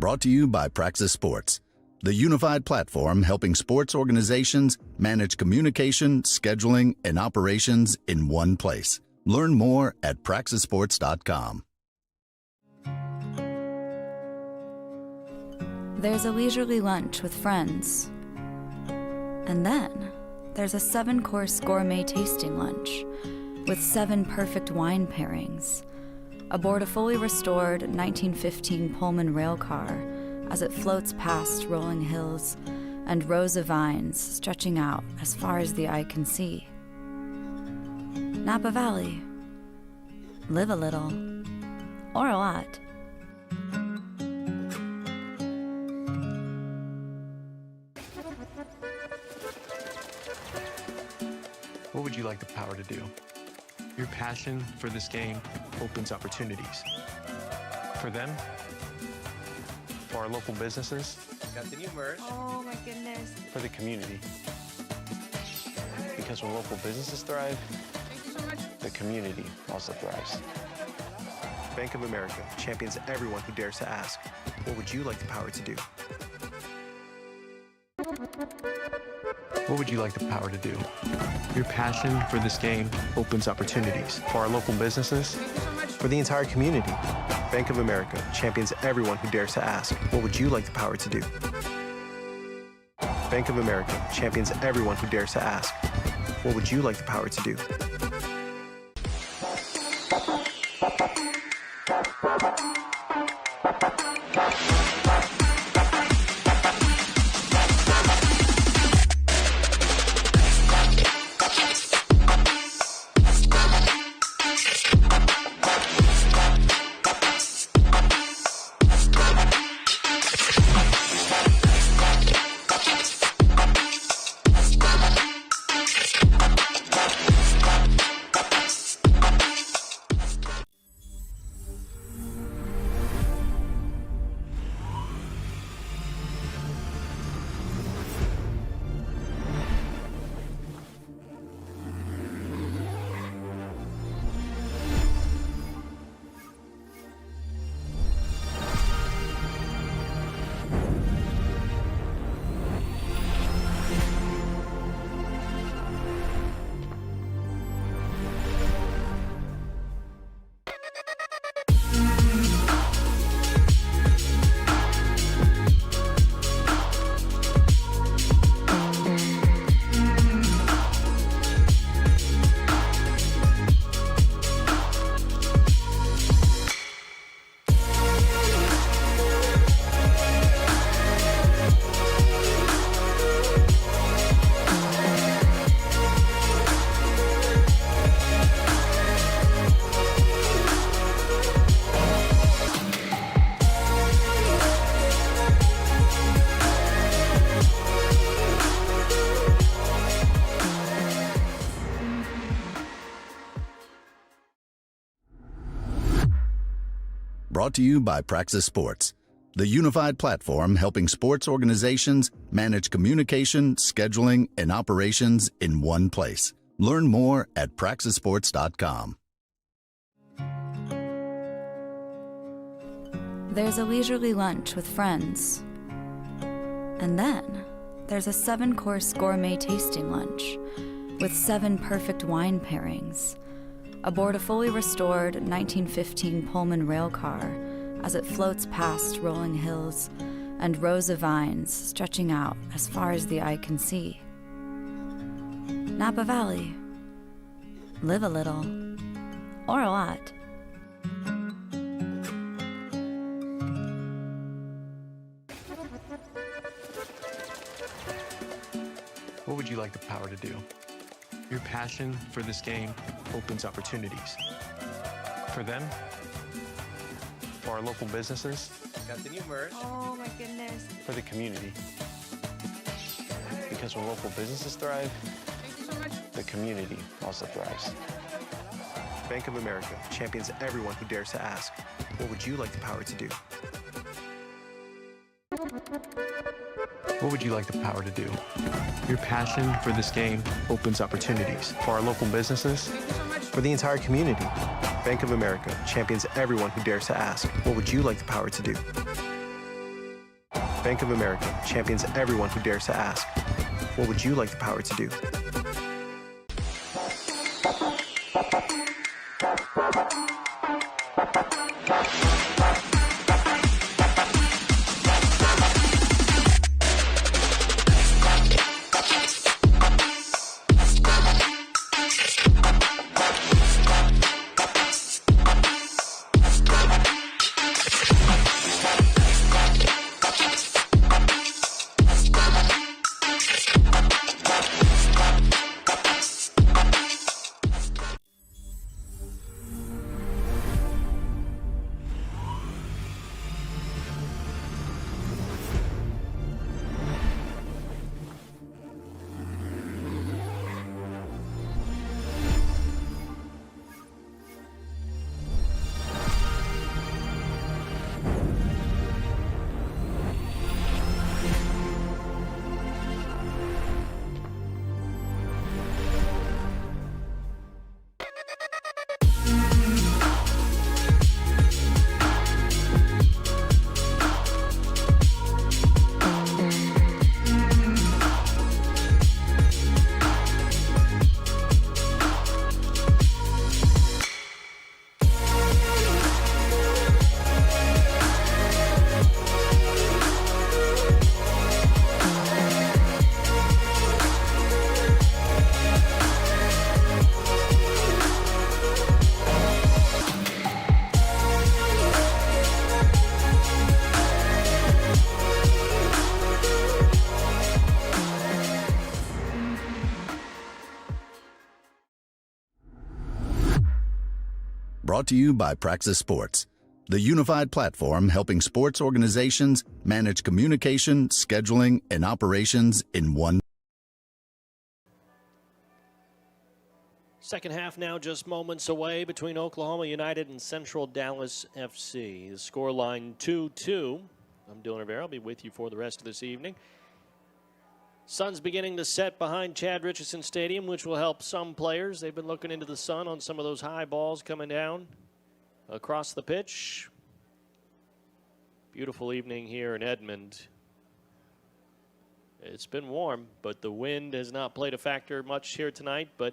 A: Brought to you by Praxis Sports, the unified platform helping sports organizations manage communication, scheduling, and operations in one place. Learn more at praxisports.com.
B: There's a leisurely lunch with friends. And then there's a 7-course gourmet tasting lunch with 7 perfect wine pairings aboard a fully restored 1915 Pullman rail car as it floats past rolling hills and rows of vines stretching out as far as the eye can see. Napa Valley. Live a little, or a lot.
C: What would you like the power to do? Your passion for this game opens opportunities. For them, for our local businesses,
D: Continue, Merce.
E: Oh my goodness.
C: for the community. Because when local businesses thrive,
E: Thank you so much.
C: the community also thrives. Bank of America champions everyone who dares to ask, what would you like the power to do? What would you like the power to do? Your passion for this game opens opportunities for our local businesses,
E: Thank you so much.
C: for the entire community. Bank of America champions everyone who dares to ask, what would you like the power to do? Bank of America champions everyone who dares to ask, what would you like the power to do?
A: Brought to you by Praxis Sports, the unified platform helping sports organizations manage communication, scheduling, and operations in one place. Learn more at praxisports.com.
B: There's a leisurely lunch with friends. And then there's a 7-course gourmet tasting lunch with 7 perfect wine pairings aboard a fully restored 1915 Pullman rail car as it floats past rolling hills and rows of vines stretching out as far as the eye can see. Napa Valley. Live a little, or a lot.
C: What would you like the power to do? Your passion for this game opens opportunities. For them, for our local businesses,
D: Continue, Merce.
E: Oh my goodness.
C: for the community. Because when local businesses thrive,
E: Thank you so much.
C: the community also thrives. Bank of America champions everyone who dares to ask, what would you like the power to do? What would you like the power to do? Your passion for this game opens opportunities for our local businesses,
E: Thank you so much.
C: for the entire community. Bank of America champions everyone who dares to ask, what would you like the power to do? Bank of America champions everyone who dares to ask, what would you like the power to do?
A: Brought to you by Praxis Sports, the unified platform helping sports organizations manage communication, scheduling, and operations in one.
G: Second half now just moments away between Oklahoma United and Central Dallas FC. The scoreline 2-2. I'm Dylan Rivera. I'll be with you for the rest of this evening. Sun's beginning to set behind Chad Richardson Stadium, which will help some players. They've been looking into the sun on some of those high balls coming down across the pitch. Beautiful evening here in Edmond. It's been warm, but the wind has not played a factor much here tonight. But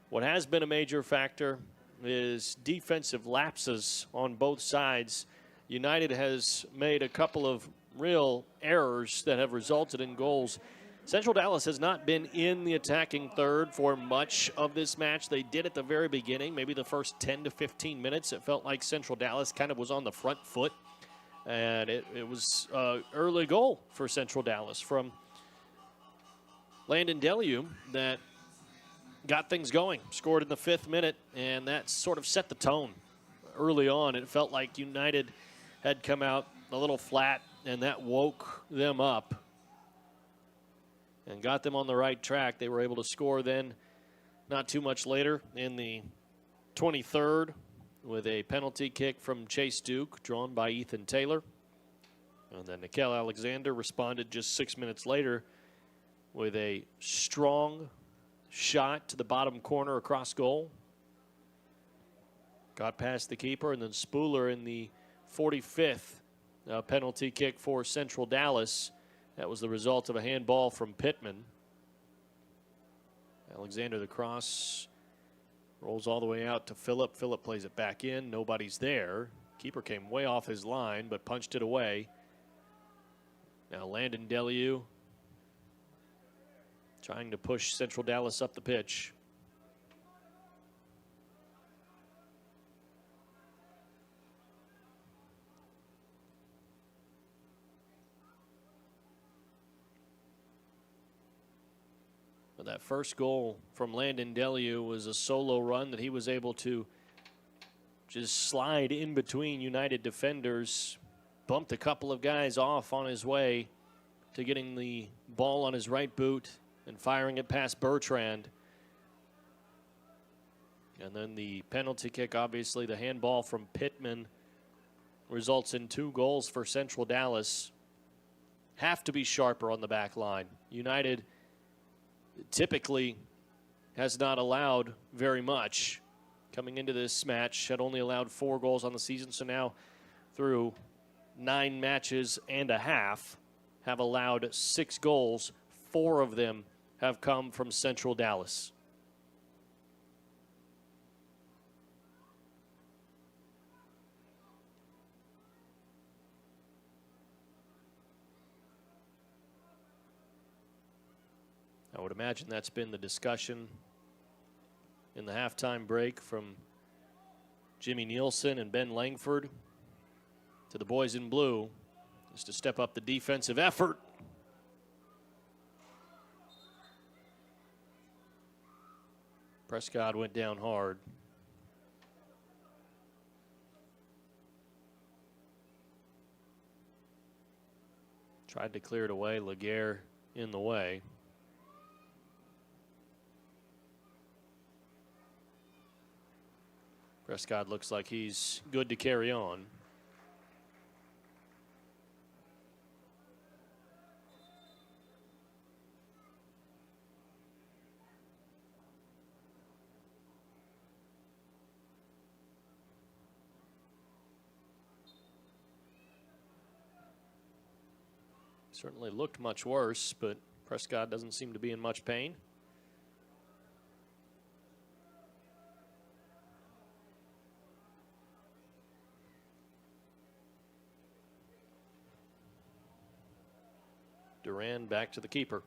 G: what has been a major factor is defensive lapses on both sides. United has made a couple of real errors that have resulted in goals. Central Dallas has not been in the attacking third for much of this match. They did at the very beginning, maybe the first 10 to 15 minutes. It felt like Central Dallas kind of was on the front foot. And it was an early goal for Central Dallas from Landon Deliu that got things going. Scored in the 5th minute, and that sort of set the tone early on. It felt like United had come out a little flat, and that woke them up and got them on the right track. They were able to score then not too much later in the 23rd with a penalty kick from Chase Duke drawn by Ethan Taylor. And then Nickel Alexander responded just 6 minutes later with a strong shot to the bottom corner across goal. Got past the keeper, and then Spooler in the 45th penalty kick for Central Dallas. That was the result of a handball from Pittman. Alexander, the cross, rolls all the way out to Phillip. Phillip plays it back in. Nobody's there. Keeper came way off his line, but punched it away. Now Landon Deliu trying to push Central Dallas up the pitch. That first goal from Landon Deliu was a solo run that he was able to just slide in between United defenders, bumped a couple of guys off on his way to getting the ball on his right boot and firing it past Bertrand. And then the penalty kick, obviously the handball from Pittman, results in 2 goals for Central Dallas. Have to be sharper on the back line. United typically has not allowed very much. Coming into this match, had only allowed 4 goals on the season, so now through 9 matches and a half, have allowed 6 goals. 4 of them have come from Central Dallas. I would imagine that's been the discussion in the halftime break from Jimmy Nielsen and Ben Langford to the boys in blue, is to step up the defensive effort. Prescott went down hard. Tried to clear it away. Laguerre in the way. Prescott looks like he's good to carry on. Certainly looked much worse, but Prescott doesn't seem to be in much pain. Duran back to the keeper.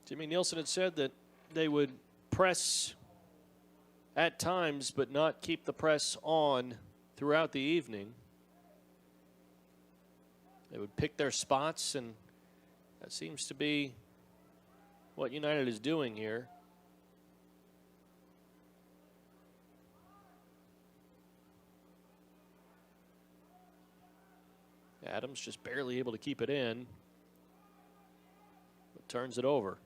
G: Jimmy Nielsen had said that they would press at times, but not keep the press on throughout the evening. They would pick their spots, and that seems to be what United is doing here. Adams just barely able to keep it in, but turns it over.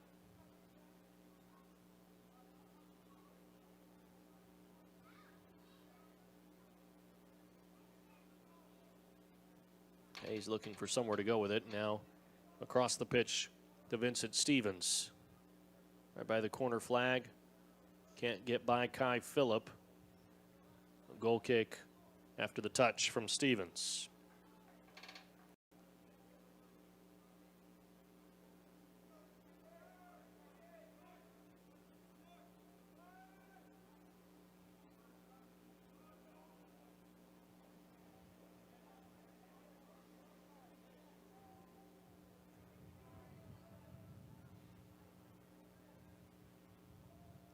G: He's looking for somewhere to go with it. Now across the pitch to Vincent Stevens. Right by the corner flag. Can't get by Kai Phillip. A goal kick after the touch from Stevens.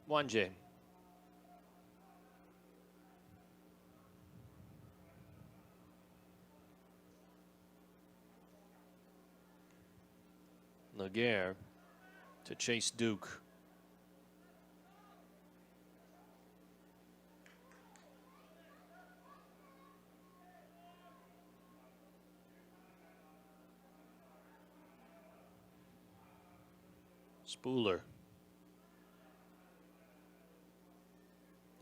G: Wanje. Laguerre to Chase Duke. Spooler.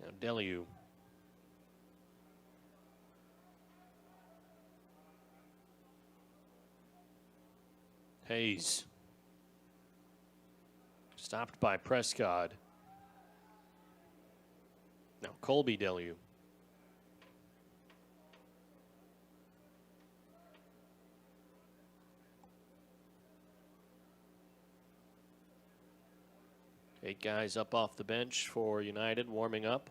G: Now Deliu. Hayes. Stopped by Prescott. Now Colby Deliu. Eight guys up off the bench for United warming up.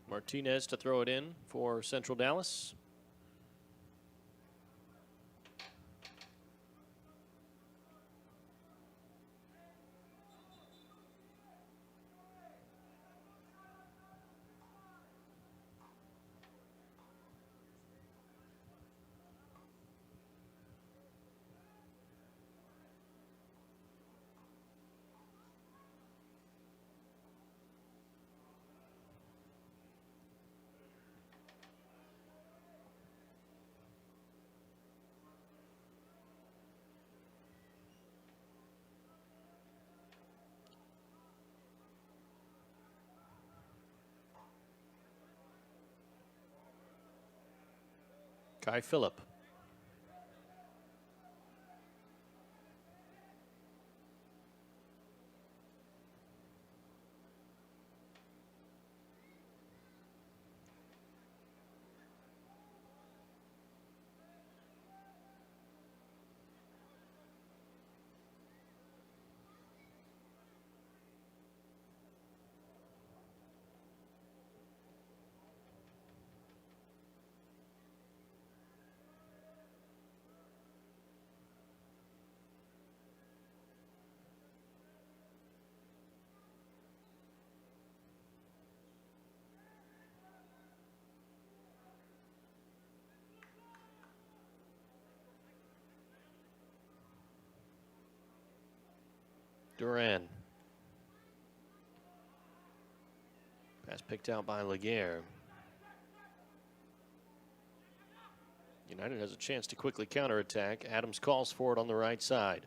G: Martinez to throw it in for Central Dallas. Kai Phillip. Duran. Pass picked out by Laguerre. United has a chance to quickly counterattack. Adams calls for it on the right side.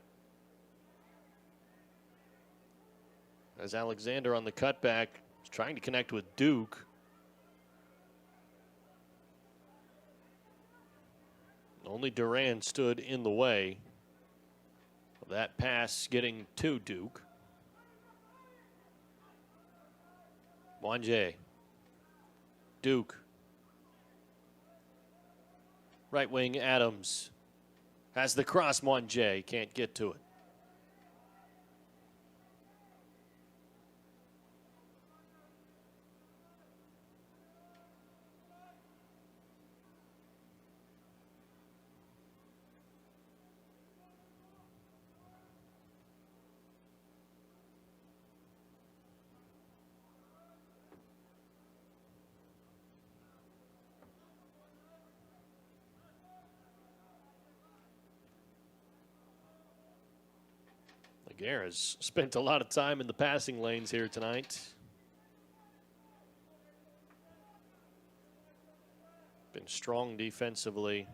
G: As Alexander on the cutback is trying to connect with Duke. Only Duran stood in the way of that pass getting to Duke. Mwanje. Duke. Right wing Adams has the cross. Mwanje can't get to it. Laguerre has spent a lot of time in the passing lanes here tonight. Been strong defensively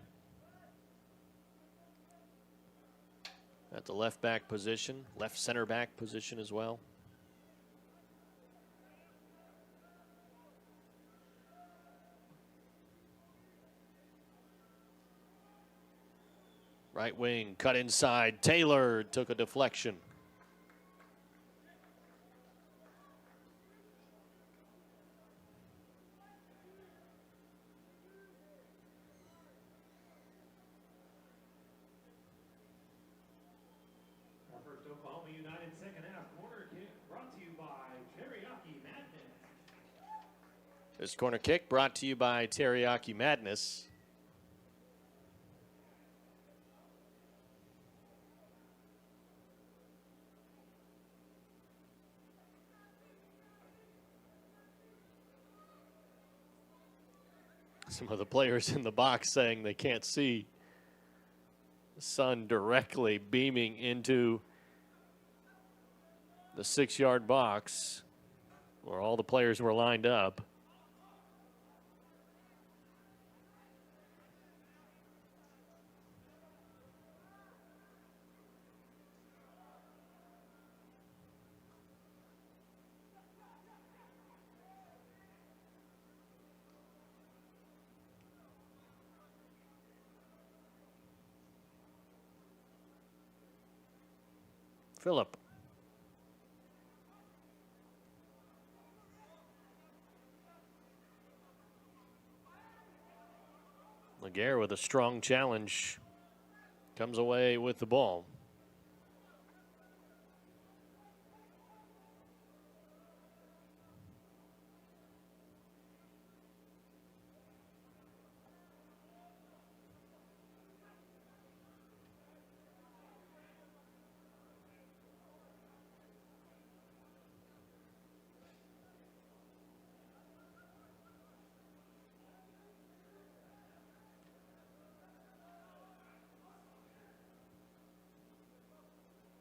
G: at the left back position, left center back position as well. Right wing, cut inside. Taylor took a deflection.
F: Our first Oklahoma United second half corner kick brought to you by Teriyaki Madness.
G: This corner kick brought to you by Teriyaki Madness. Some of the players in the box saying they can't see the sun directly beaming into the 6-yard box where all the players were lined up. Phillip. Laguerre with a strong challenge comes away with the ball.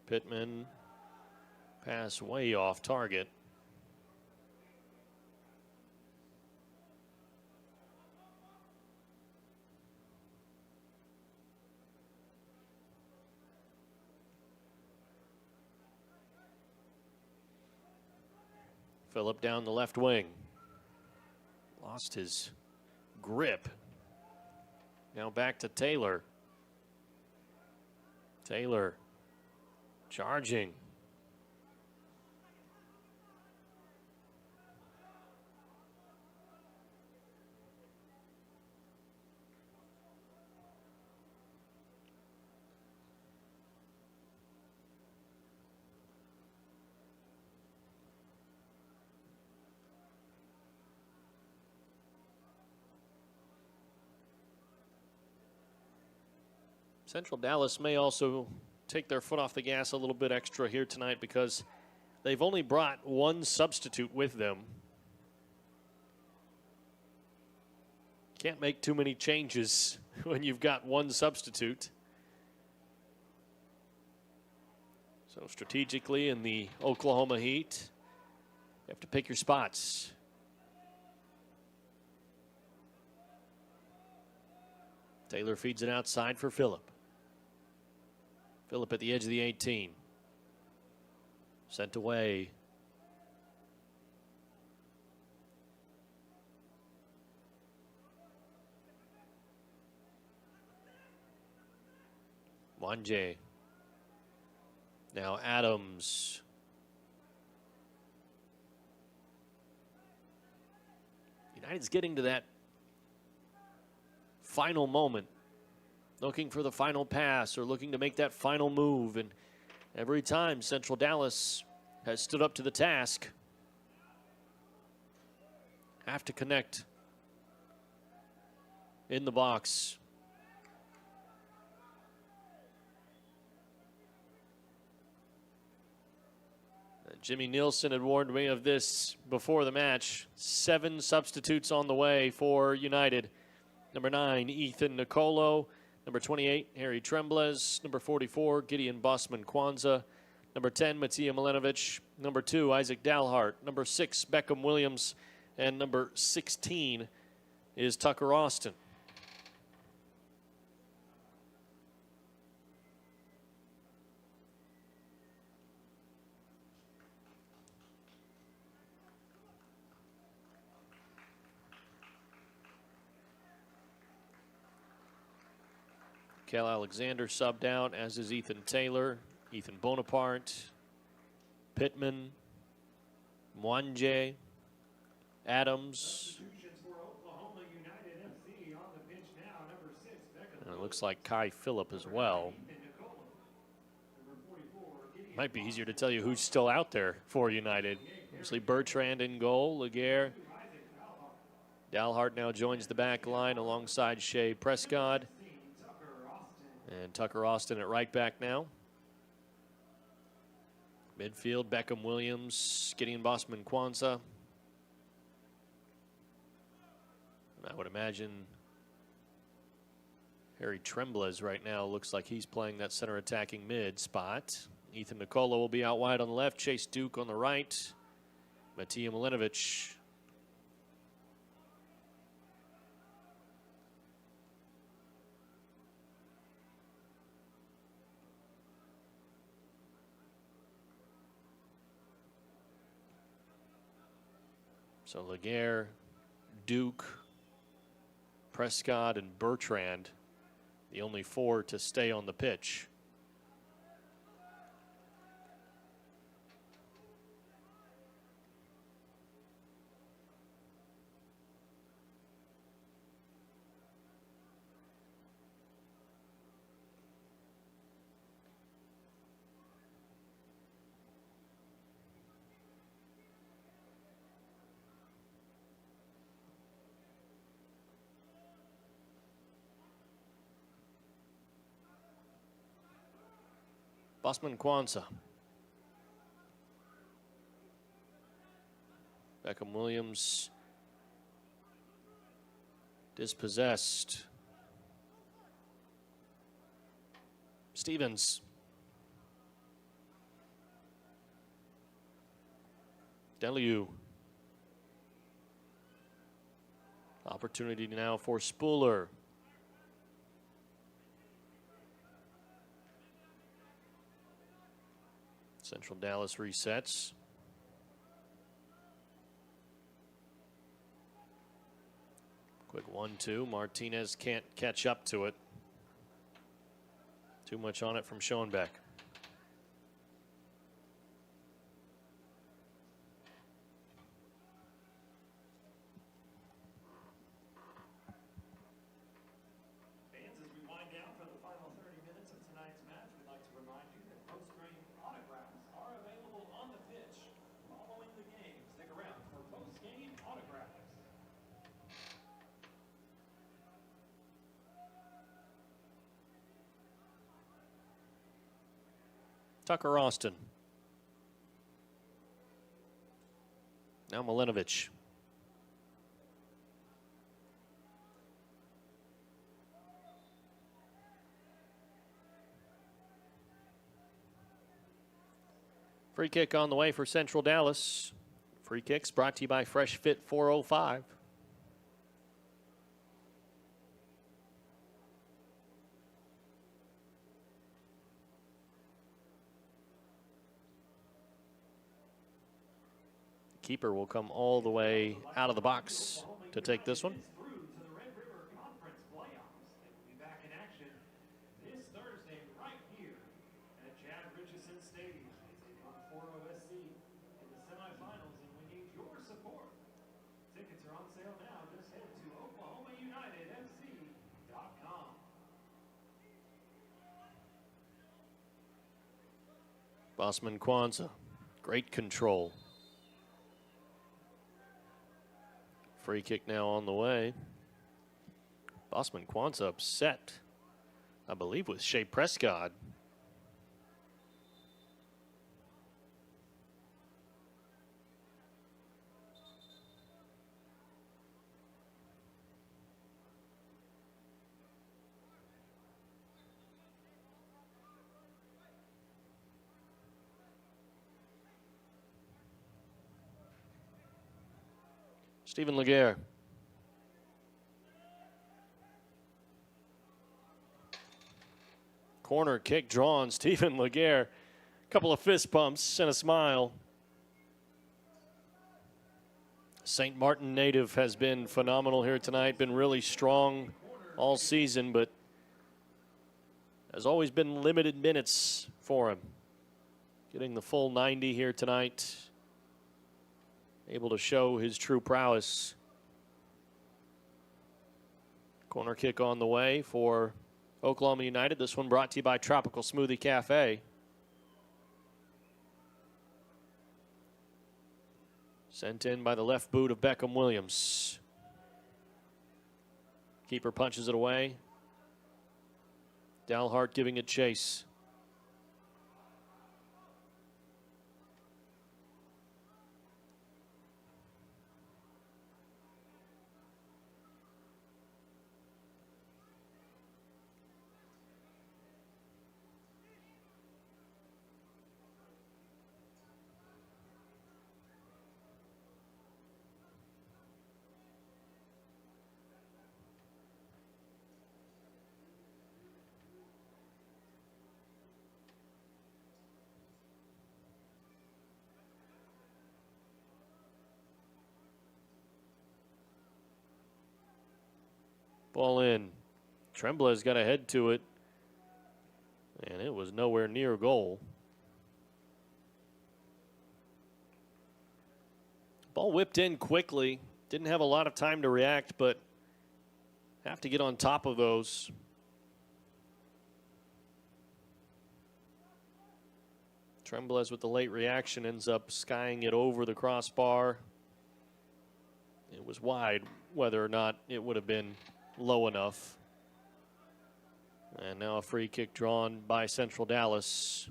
G: Pittman pass way off target. Phillip down the left wing. Lost his grip Now back to Taylor. Taylor charging. Central Dallas may also take their foot off the gas a little bit extra here tonight because they've only brought one substitute with them. Can't make too many changes when you've got one substitute. So strategically in the Oklahoma Heat, you have to pick your spots. Taylor feeds it outside for Phillip. Phillip at the edge of the 18. Sent away. Wanje. Now Adams. United's getting to that final moment, looking for the final pass or looking to make that final move. And every time Central Dallas has stood up to the task, have to connect in the box. Jimmy Nielsen had warned me of this before the match. 7 substitutes on the way for United. Number 9, Ethan Nicolo. Number 28, Harry Trembles. Number 44, Gideon Bossman-Kwanzaa. Number 10, Matija Milenovic. Number 2, Isaac Dalhart. Number 6, Beckham Williams. And number 16 is Tucker Austin. Kel Alexander subbed out, as is Ethan Taylor, Ethan Bonaparte, Pittman, Mwanje, Adams. And it looks like Kai Phillip as well. Might be easier to tell you who's still out there for United. Obviously Bertrand in goal, Laguerre. Dalhart now joins the back line alongside Shea Prescott. And Tucker Austin at right back now. Midfield, Beckham Williams, Gideon Bossman-Kwanzaa. I would imagine Harry Trembles right now looks like he's playing that center attacking mid spot. Ethan Nicolo will be out wide on the left, Chase Duke on the right. Matija Milenovic. So Laguerre, Duke, Prescott, and Bertrand, the only 4 to stay on the pitch. Bossman-Kwanzaa. Beckham Williams dispossessed. Stevens. Deliu. Opportunity now for Spooler. Central Dallas resets. Quick one. 1-2. Martinez can't catch up to it. Too much on it from Schoenbeck.
F: Fans, as we wind down for the final 30 minutes of tonight's match, we'd like to remind you that post-game autographs are available on the pitch following the game. Stick around for post-game autographs.
G: Tucker Austin. Now Milinovic. Free kick on the way for Central Dallas. Free kicks brought to you by Fresh Fit 405. Keeper will come all the way out of the box to take this one.
F: Through to the Red River Conference playoffs. They will be back in action this Thursday right here at Chad Richardson Stadium. They take on Fort OSC in the semifinals, and we need your support. Tickets are on sale now. Just head to OklahomaUnitedFC.com.
G: Bosman Kwanzaa, great control. Free kick now on the way. Bosman Kwanzaa upset, I believe, with Shea Prescott. Stephen Laguerre. Corner kick drawn. Stephen Laguerre. Couple of fist bumps and a smile. St. Martin native has been phenomenal here tonight. Been really strong all season, but has always been limited minutes for him. Getting the full 90 here tonight. Able to show his true prowess. Corner kick on the way for Oklahoma United. This one brought to you by Tropical Smoothie Cafe. Sent in by the left boot of Beckham Williams. Keeper punches it away. Dalhart giving it chase. Ball in. Tremblay's got a head to it, and it was nowhere near goal. Ball whipped in quickly. Didn't have a lot of time to react, but have to get on top of those. Tremblay with the late reaction ends up skying it over the crossbar. It was wide, whether or not it would have been low enough. And now a free kick drawn by Central Dallas.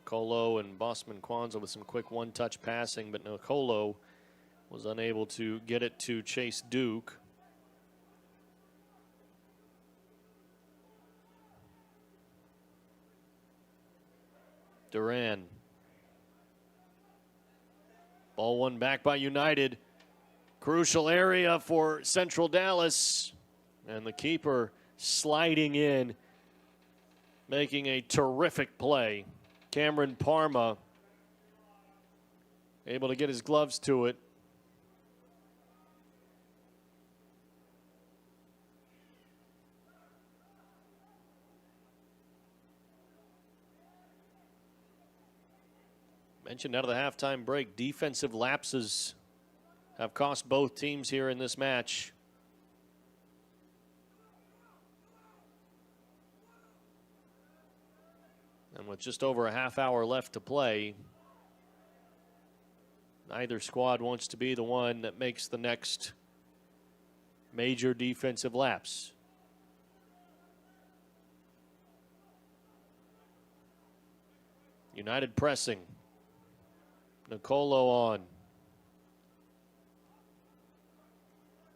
G: Nicolo and Bosman Kwanzaa with some quick one-touch passing, but Nicolo was unable to get it to Chase Duke. Duran. Ball won back by United. Crucial area for Central Dallas. And the keeper sliding in, making a terrific play. Cameron Parma able to get his gloves to it. Mentioned out of the halftime break, defensive lapses have cost both teams here in this match. And with just over a half hour left to play, neither squad wants to be the one that makes the next major defensive lapse. United pressing. Nicolo on.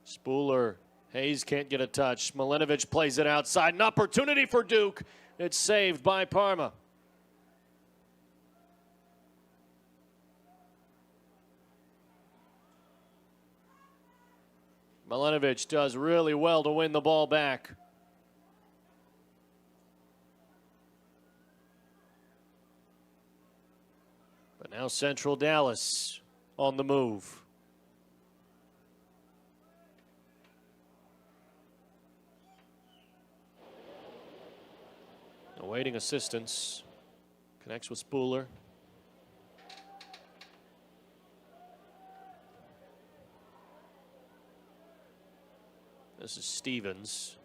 G: Spooler. Hayes can't get a touch. Milinovic plays it outside. An opportunity for Duke. It's saved by Parma. Milinovic does really well to win the ball back. But now Central Dallas on the move. Awaiting assistance. Connects with Spooler. This is Stevens.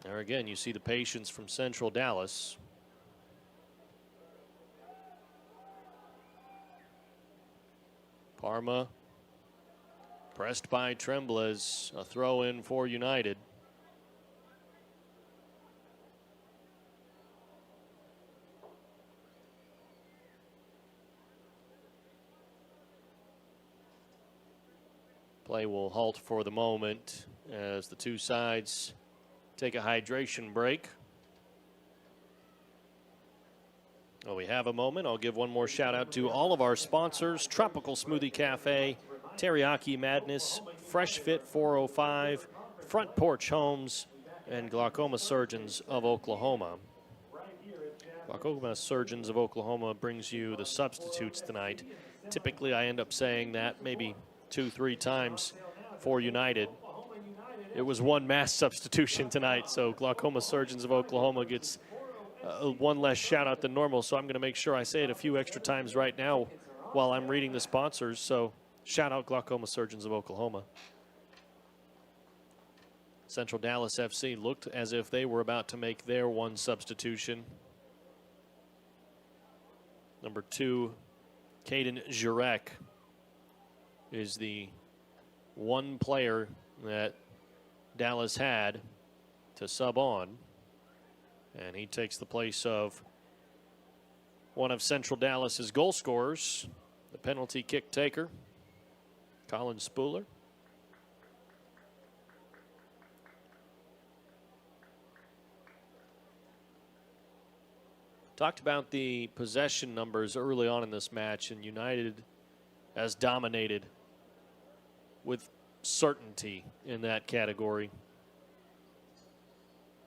G: There again, you see the patience from Central Dallas. Parma pressed by Tremblez, a throw in for United. Play will halt for the moment as the two sides take a hydration break. Well, we have a moment. I'll give one more shout out to all of our sponsors: Tropical Smoothie Cafe, Teriyaki Madness, Fresh Fit 405, Front Porch Homes, and Glaucoma Surgeons of Oklahoma. Glaucoma Surgeons of Oklahoma brings you the substitutes tonight. Typically, I end up saying that maybe 2-3 times for United. It was one mass substitution tonight, so Glaucoma Surgeons of Oklahoma gets one less shout out than normal, so I'm going to make sure I say it a few extra times right now while I'm reading the sponsors. So shout out Glaucoma Surgeons of Oklahoma. Central Dallas FC looked as if they were about to make their one substitution. Number 2, Caden Jurek is the one player that Dallas had to sub on, and he takes the place of one of Central Dallas's goal scorers, the penalty kick taker, Colin Spooler. Talked about the possession numbers early on in this match, and United has dominated with certainty in that category.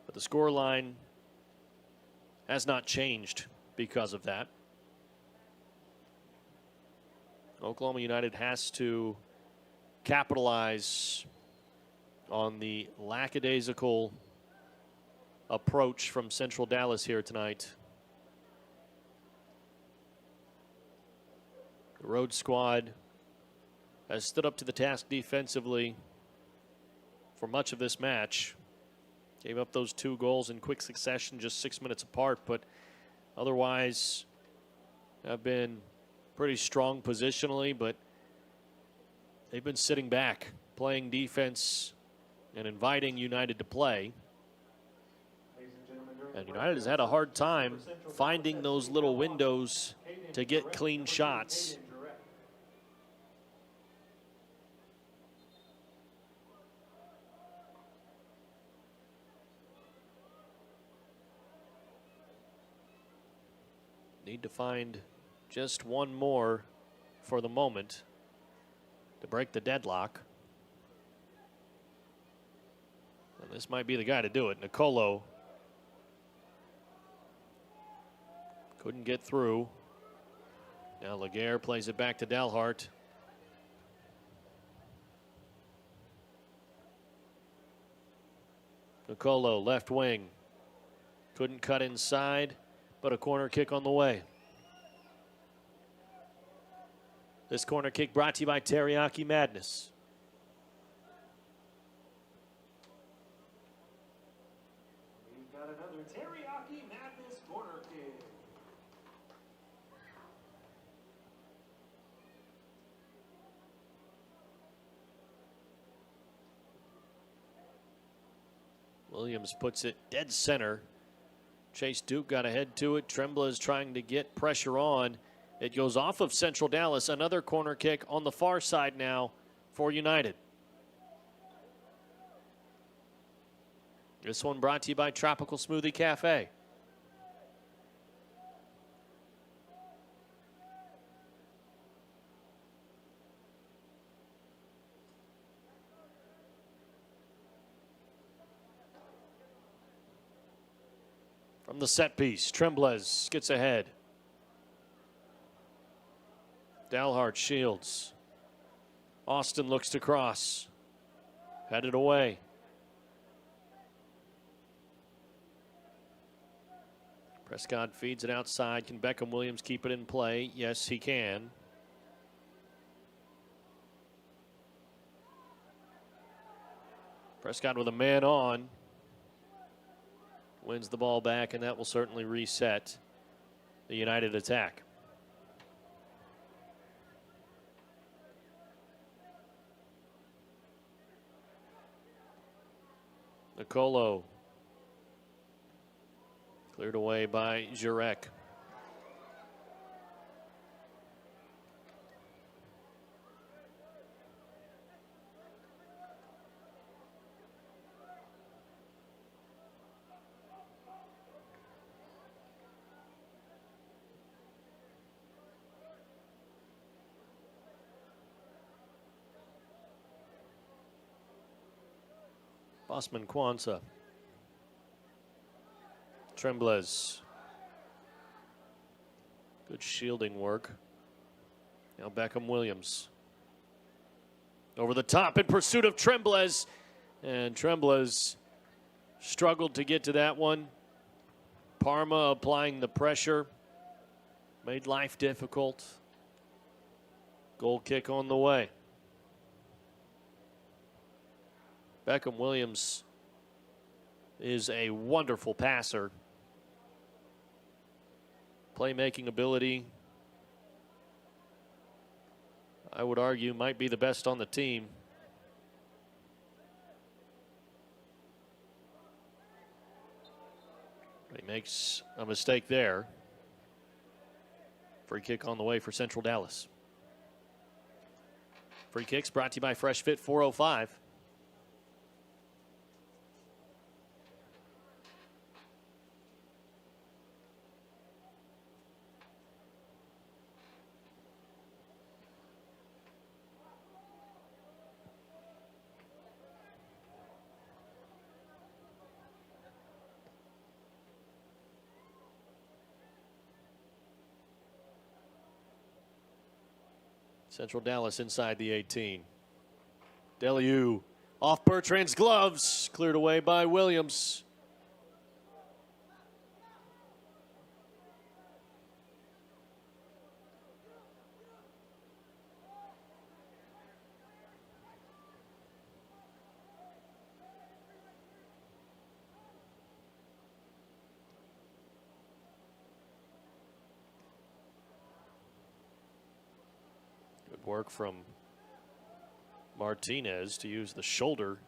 G: But the scoreline has not changed because of that. Oklahoma United has to capitalize on the lackadaisical approach from Central Dallas here tonight. The road squad has stood up to the task defensively for much of this match. Gave up those 2 goals in quick succession, just 6 minutes apart, but otherwise have been pretty strong positionally, but they've been sitting back, playing defense and inviting United to play. And United has had a hard time finding those little windows to get clean shots. Need to find just one more for the moment to break the deadlock. And this might be the guy to do it. Nicolo couldn't get through. Now Laguerre plays it back to Dalhart. Nicolo, left wing. Couldn't cut inside, but a corner kick on the way. This corner kick brought to you by Teriyaki Madness.
F: We've got another Teriyaki Madness corner kick.
G: Williams puts it dead center. Chase Duke got ahead to it. Trembla is trying to get pressure on. It goes off of Central Dallas. Another corner kick on the far side now for United. This one brought to you by Tropical Smoothie Cafe. From the set piece, Tremblez gets ahead. Dalhart shields. Austin looks to cross. Headed away. Prescott feeds it outside. Can Beckham Williams keep it in play? Yes, he can. Prescott with a man on. Wins the ball back, and that will certainly reset the United attack. Nicolo cleared away by Jurek. Bosman Kwanzaa. Tremblez. Good shielding work. Now Beckham Williams. Over the top in pursuit of Tremblez. And Tremblez struggled to get to that one. Parma applying the pressure. Made life difficult. Goal kick on the way. Beckham Williams is a wonderful passer. Playmaking ability, I would argue, might be the best on the team. But he makes a mistake there. Free kick on the way for Central Dallas. Free kicks brought to you by Fresh Fit 405. Central Dallas inside the 18. Deliu off Bertrand's gloves. Cleared away by Williams. work from Martinez to use the shoulder.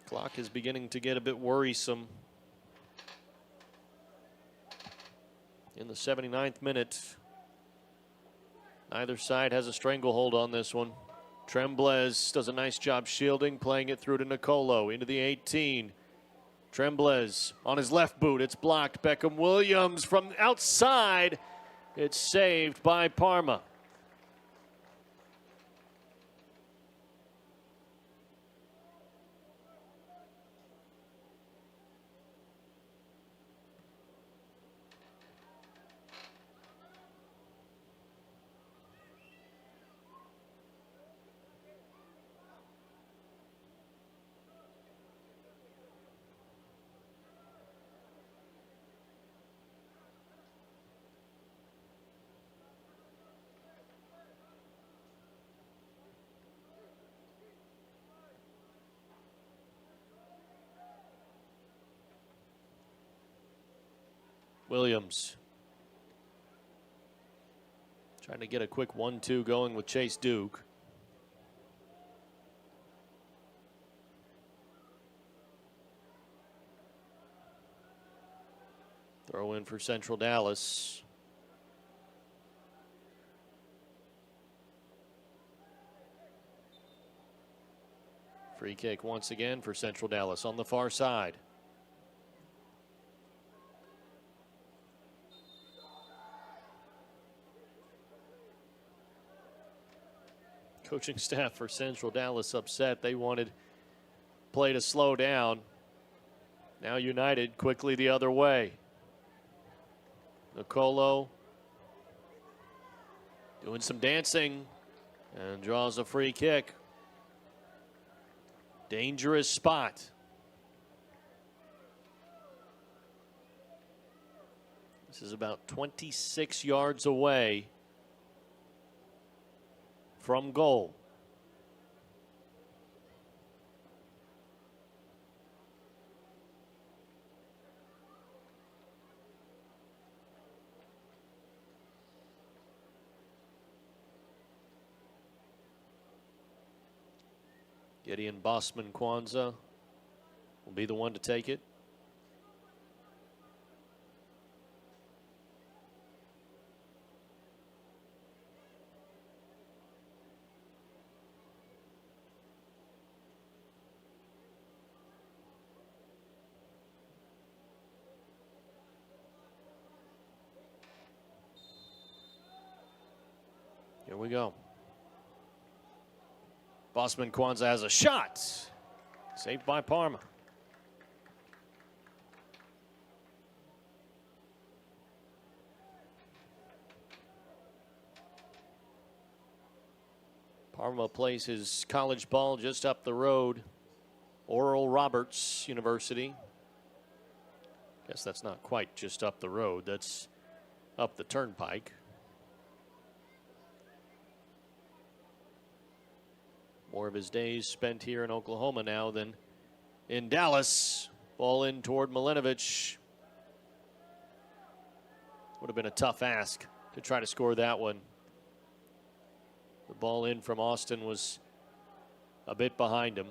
G: Clock is beginning to get a bit worrisome. In the 79th minute, neither side has a stranglehold on this one. Tremblez does a nice job shielding, playing it through to Nicolo into the 18. Tremblez on his left boot, it's blocked. Beckham Williams from outside, it's saved by Parma. Williams trying to get a quick 1-2 going with Chase Duke. Throw in for Central Dallas. Free kick once again for Central Dallas on the far side. Coaching staff for Central Dallas upset. They wanted play to slow down. Now United quickly the other way. Nicolo doing some dancing and draws a free kick. Dangerous spot. This is about 26 yards away from goal. Gideon Bossman Kwanzaa will be the one to take it. Here we go. Bossman Kwanzaa has a shot. Saved by Parma. Parma plays his college ball just up the road. Oral Roberts University. Guess that's not quite just up the road. That's up the turnpike. More of his days spent here in Oklahoma now than in Dallas. Ball in toward Milinovic. Would have been a tough ask to try to score that one. The ball in from Austin was a bit behind him.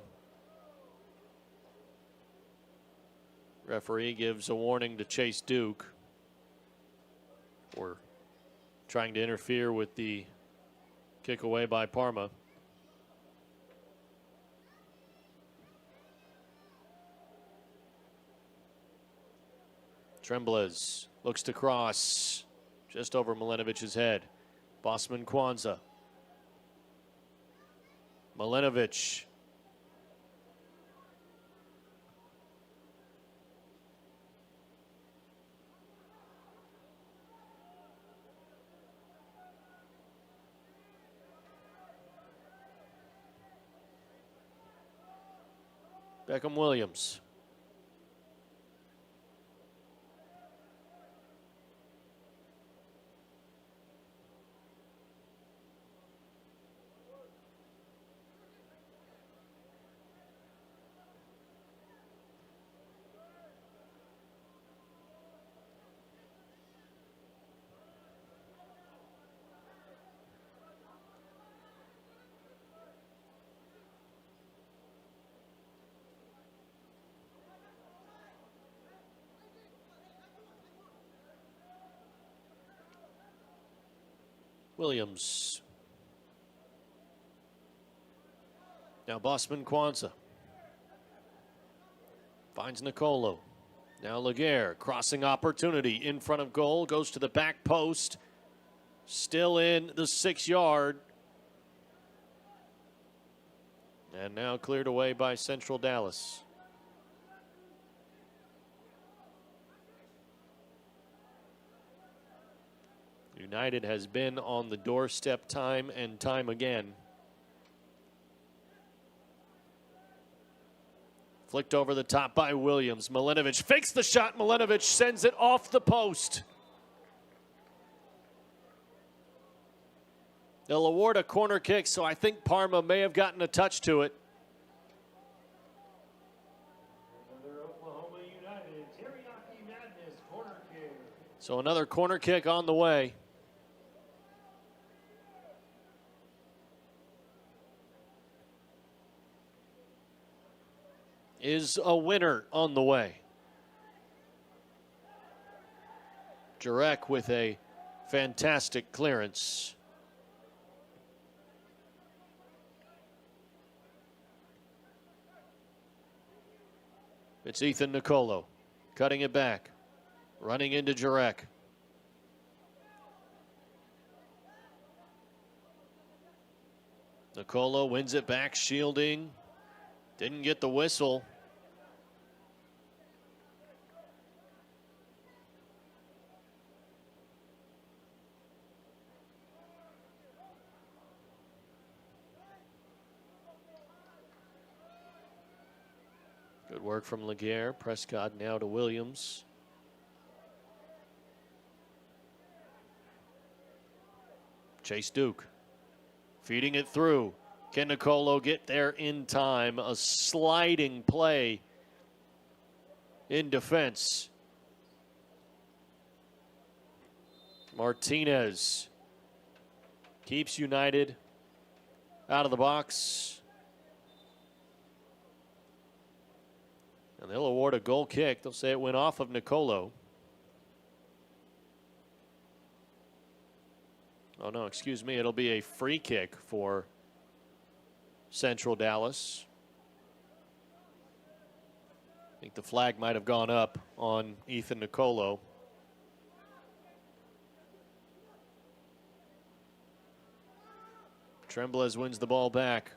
G: Referee gives a warning to Chase Duke for trying to interfere with the kick away by Parma. Tremblez looks to cross just over Milinovic's head. Bossman Kwanzaa. Milinovic Beckham Williams. Williams. Now Bosman Kwanzaa. Finds Nicolo. Now Laguerre, crossing opportunity in front of goal, goes to the back post. Still in the 6 yard. And now cleared away by Central Dallas. United has been on the doorstep time and time again. Flicked over the top by Williams. Milinovic fakes the shot. Milinovic sends it off the post. They'll award a corner kick, so I think Parma may have gotten a touch to it.
F: Another Oklahoma United Teriyaki Madness corner kick.
G: So another corner kick on the way. Is a winner on the way. Jurek with a fantastic clearance. It's Ethan Nicolo cutting it back, running into Jurek. Nicolo wins it back, shielding. Didn't get the whistle. Good work from Laguerre. Prescott now to Williams. Chase Duke feeding it through. Can Nicolo get there in time? A sliding play in defense. Martinez keeps United out of the box. And they'll award a goal kick. They'll say it went off of Nicolo. Oh, no, excuse me. It'll be a free kick for Central Dallas. I think the flag might have gone up on Ethan Nicolo. Tremblez wins the ball back.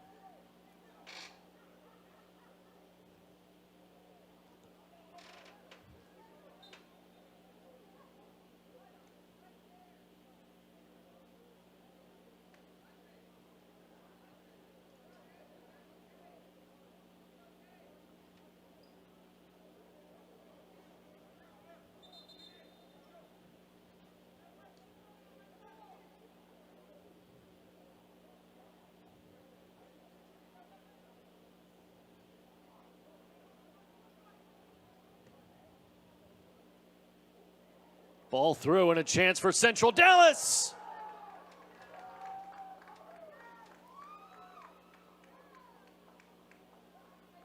G: Ball through and a chance for Central Dallas.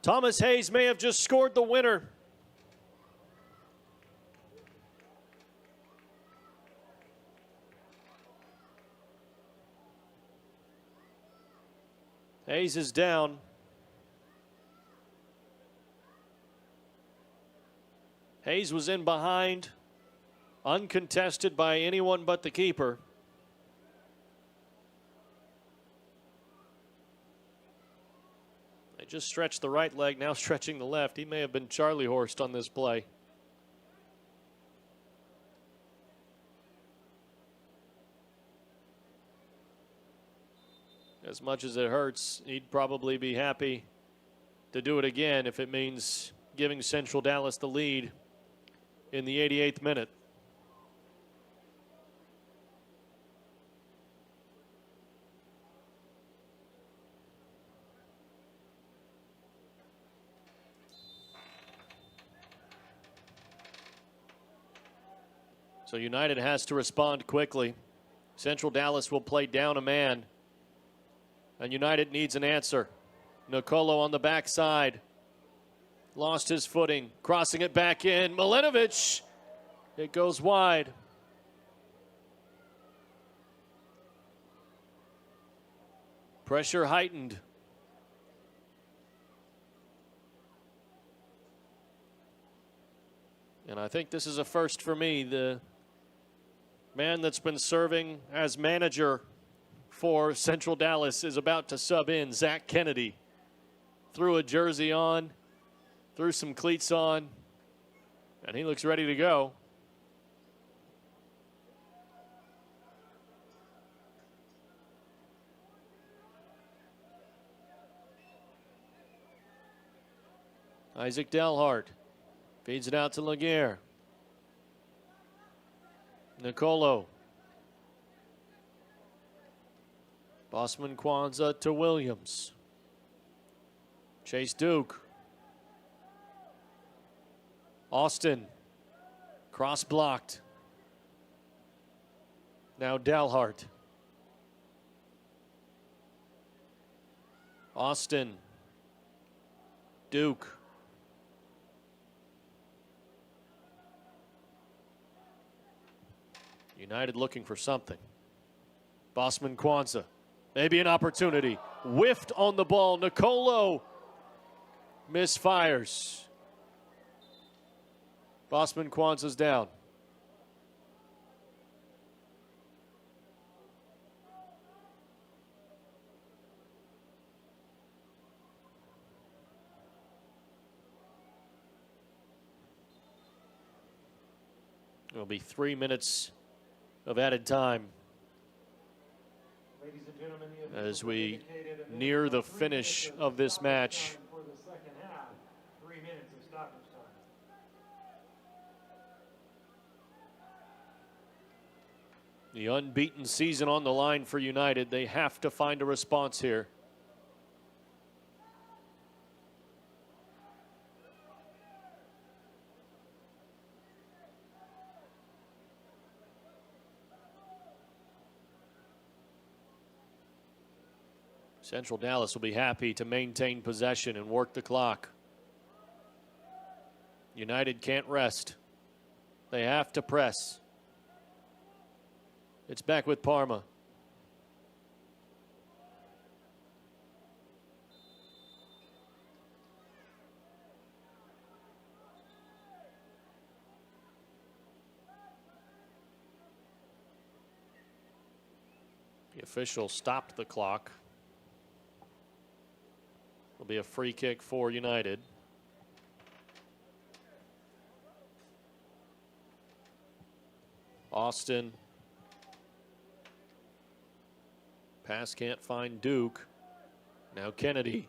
G: Thomas Hayes may have just scored the winner. Hayes is down. Hayes was in behind, uncontested by anyone but the keeper. They just stretched the right leg, now stretching the left. He may have been Charlie horsed on this play. As much as it hurts, he'd probably be happy to do it again if it means giving Central Dallas the lead in the 88th minute. So United has to respond quickly. Central Dallas will play down a man. And United needs an answer. Nicolo on the backside. Lost his footing. Crossing it back in. Milinovic. It goes wide. Pressure heightened. And I think this is a first for me. The man that's been serving as manager for Central Dallas is about to sub in. Zach Kennedy threw a jersey on, threw some cleats on, and he looks ready to go. Isaac Delhart feeds it out to Laguerre. Nicolo. Bosman Kwanzaa to Williams. Chase Duke. Austin. Cross blocked. Now Delhart. Austin. Duke. United looking for something. Bosman Kwanzaa. Maybe an opportunity. Whiffed on the ball. Nicolo misfires. Bosman Kwanzaa's down. It'll be 3 minutes of added time
F: Ladies and gentlemen, the
G: as we near the finish of this match.
F: for the second half, 3 minutes of stoppage time.
G: The unbeaten season on the line for United. They have to find a response here. Central Dallas will be happy to maintain possession and work the clock. United can't rest. They have to press. It's back with Parma. The official stopped the clock. Will be a free kick for United. Austin. Pass can't find Duke. Now Kennedy.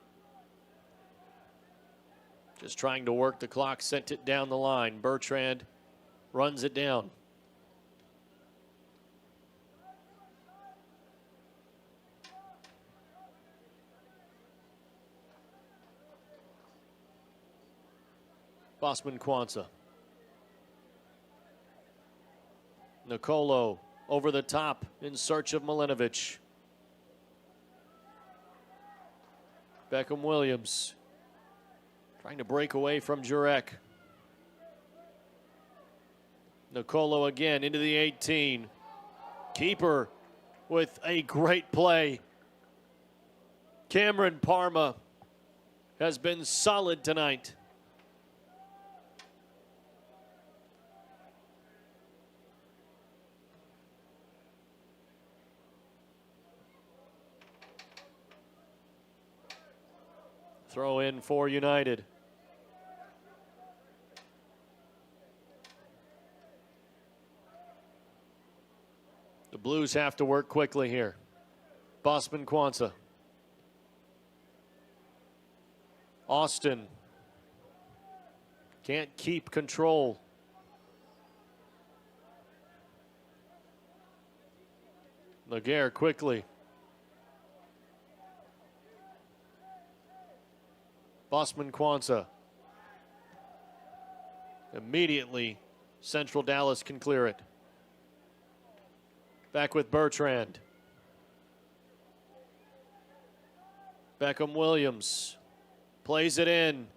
G: Just trying to work the clock, sent it down the line. Bertrand runs it down. Bosman Kwanzaa. Nicolo over the top in search of Milinovic. Beckham Williams trying to break away from Jurek. Nicolo again into the 18. Keeper with a great play. Cameron Parma has been solid tonight. Throw in for United. The Blues have to work quickly here. Bosman Kwanzaa. Austin can't keep control. Laguerre quickly. Bosman Kwanzaa. Immediately, Central Dallas can clear it. Back with Bertrand. Beckham Williams plays it in.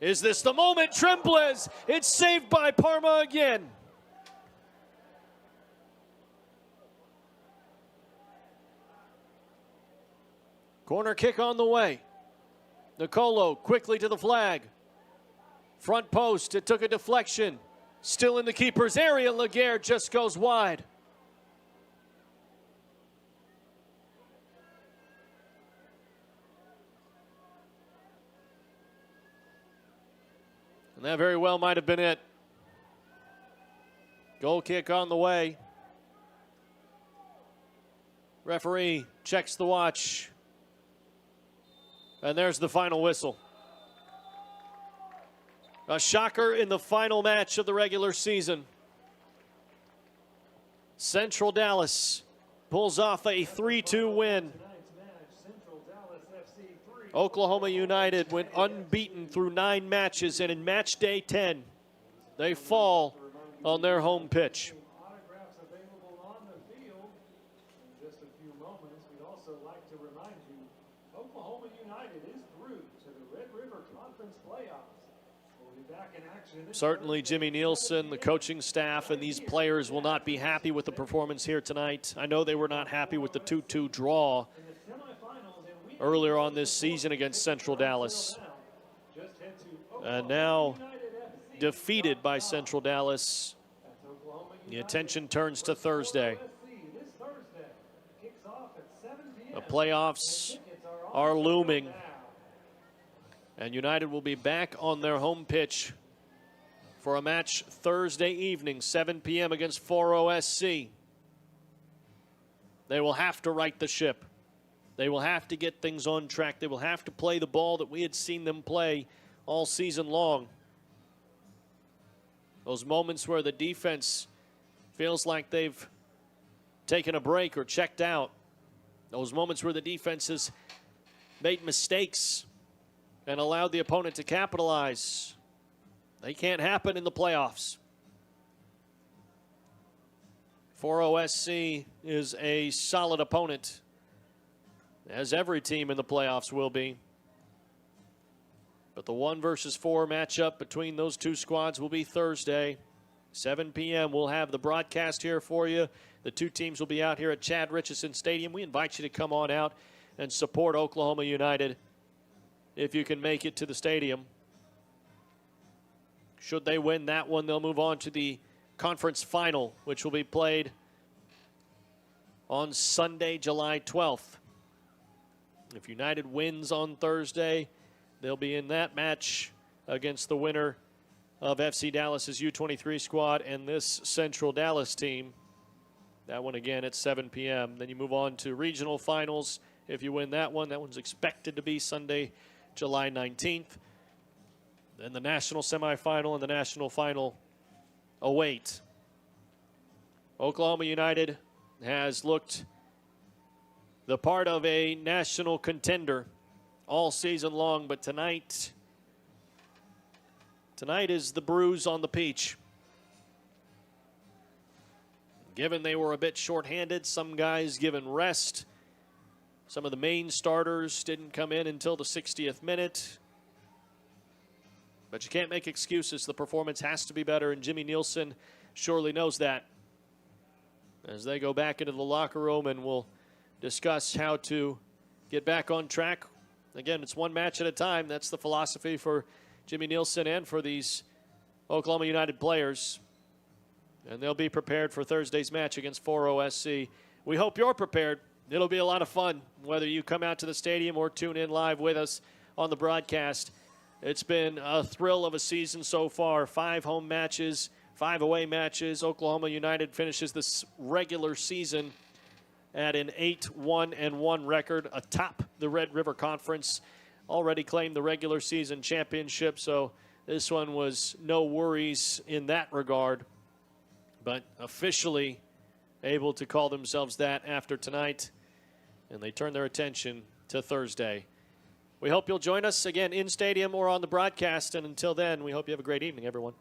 G: Is this the moment? Tremblez. It's saved by Parma again. Corner kick on the way. Nicolo quickly to the flag. Front post, it took a deflection. Still in the keeper's area. Laguerre just goes wide. And that very well might have been it. Goal kick on the way. Referee checks the watch. And there's the final whistle. A shocker in the final match of the regular season. Central Dallas pulls off a 3-2 win. Oklahoma United went unbeaten through 9 matches, and in match day 10, they fall on their home pitch.
F: Autographs available on the field in just a few moments. We'd also like to remind you, Oklahoma United is through to the Red River Conference playoffs. We'll be back in action.
G: Certainly Jimmy Nielsen, the coaching staff, and these players will not be happy with the performance here tonight. I know they were not happy with the 2-2 draw earlier on this season against Central Dallas. And now defeated by Central Dallas. The attention turns to Thursday. The playoffs are looming. And United will be back on their home pitch for a match Thursday evening, 7 p.m. against Foro SC. They will have to right the ship. They will have to get things on track. They will have to play the ball that we had seen them play all season long. Those moments where the defense feels like they've taken a break or checked out. Those moments where the defense has made mistakes and allowed the opponent to capitalize. They can't happen in the playoffs. Foro SC is a solid opponent, as every team in the playoffs will be. But the 1 versus 4 matchup between those two squads will be Thursday, 7 p.m. We'll have the broadcast here for you. The two teams will be out here at Chad Richardson Stadium. We invite you to come on out and support Oklahoma United if you can make it to the stadium. Should they win that one, they'll move on to the conference final, which will be played on Sunday, July 12th. If United wins on Thursday, they'll be in that match against the winner of FC Dallas's U23 squad and this Central Dallas team. That one again at 7 p.m. Then you move on to regional finals. If you win that one's expected to be Sunday, July 19th. Then the national semifinal and the national final await. Oklahoma United has looked the part of a national contender all season long, but tonight is the bruise on the peach. Given they were a bit shorthanded, some guys given rest, some of the main starters didn't come in until the 60th minute. But you can't make excuses. The performance has to be better, and Jimmy Nielsen surely knows that. As they go back into the locker room, and we'll discuss how to get back on track. Again, it's one match at a time. That's the philosophy for Jimmy Nielsen and for these Oklahoma United players. And they'll be prepared for Thursday's match against Foro SC. We hope you're prepared. It'll be a lot of fun, whether you come out to the stadium or tune in live with us on the broadcast. It's been a thrill of a season so far. 5 home matches, 5 away matches. Oklahoma United finishes this regular season at an 8-1-1 record atop the Red River Conference. already claimed the regular season championship, so this one was no worries in that regard. But officially able to call themselves that after tonight, and they turn their attention to Thursday. We hope you'll join us again in stadium or on the broadcast, and until then, we hope you have a great evening, everyone.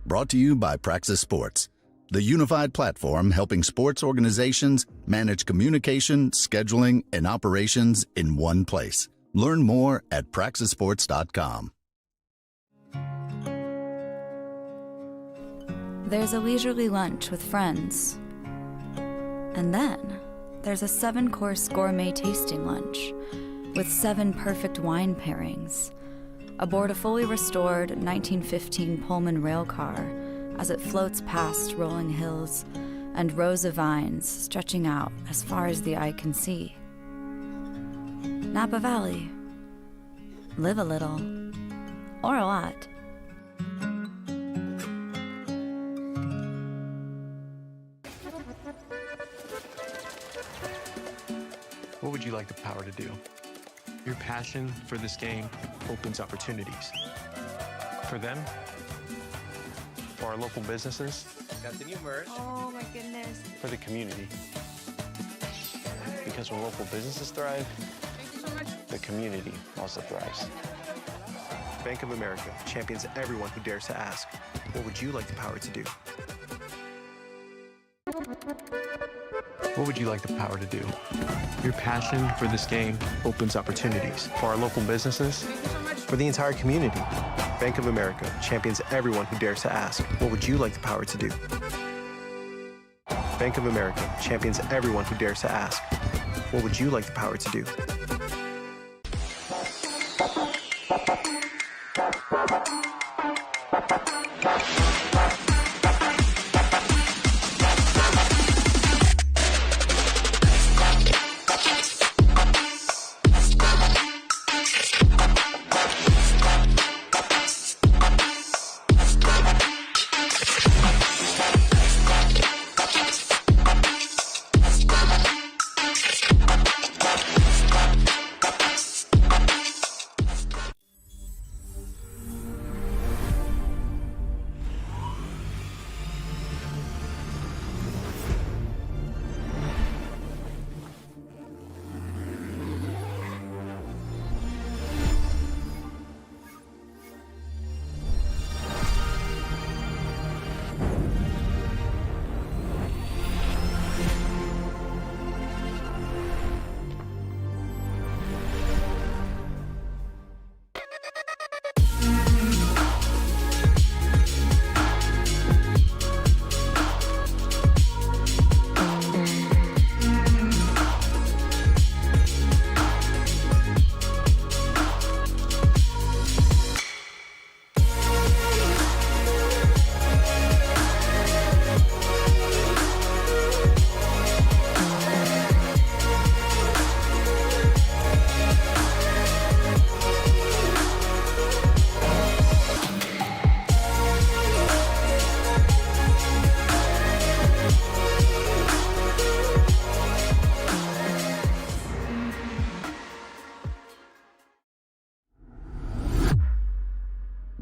A: Brought to you by Praxis Sports, the unified platform helping sports organizations manage communication, scheduling, and operations in one place. Learn more at praxisports.com.
B: There's a leisurely lunch with friends. And then there's a 7-course gourmet tasting lunch with 7 perfect wine pairings aboard a fully restored 1915 Pullman rail car as it floats past rolling hills and rows of vines stretching out as far as the eye can see. Napa Valley. Live a little, or a lot.
C: What would you like the power to do? Your passion for this game opens opportunities. For them, for our local businesses,
D: Got the new merch.
E: Oh my goodness.
C: for the community. Because when local businesses thrive,
E: Thank you so much.
C: the community also thrives. Bank of America champions everyone who dares to ask, what would you like the power to do? What would you like the power to do? Your passion for this game opens opportunities for our local businesses,
E: Thank you so much.
C: for the entire community. Bank of America champions everyone who dares to ask, what would you like the power to do? Bank of America champions everyone who dares to ask, what would you like the power to do?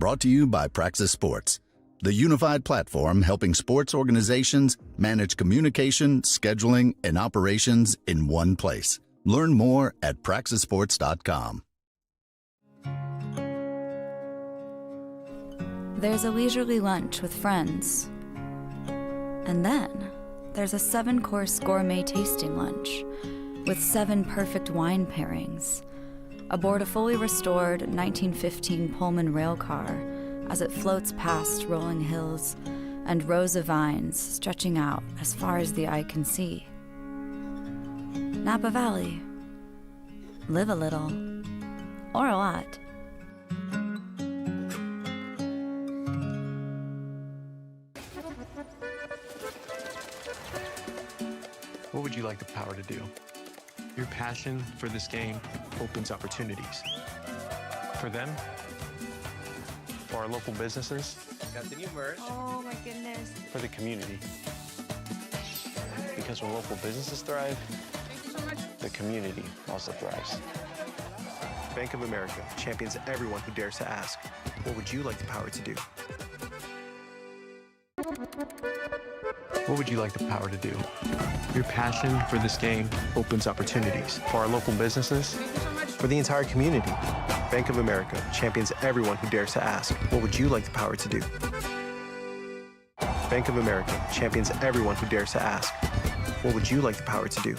A: brought to you by Praxis Sports, the unified platform helping sports organizations manage communication, scheduling, and operations in one place. Learn more at praxisports.com.
B: There's a leisurely lunch with friends. And then there's a 7-course gourmet tasting lunch with 7 perfect wine pairings aboard a fully restored 1915 Pullman rail car as it floats past rolling hills and rows of vines stretching out as far as the eye can see. Napa Valley. Live a little, or a lot.
C: What would you like the power to do? Your passion for this game opens opportunities. For them, for our local businesses,
D: Got the new MERS.
E: Oh my goodness.
C: for the community. Because when local businesses thrive,
E: Thank you so much.
C: the community also thrives. Bank of America champions everyone who dares to ask, what would you like the power to do? What would you like the power to do? Your passion for this game opens opportunities for our local businesses,
E: Thank you so much.
C: for the entire community. Bank of America champions everyone who dares to ask, what would you like the power to do? Bank of America champions everyone who dares to ask, what would you like the power to do?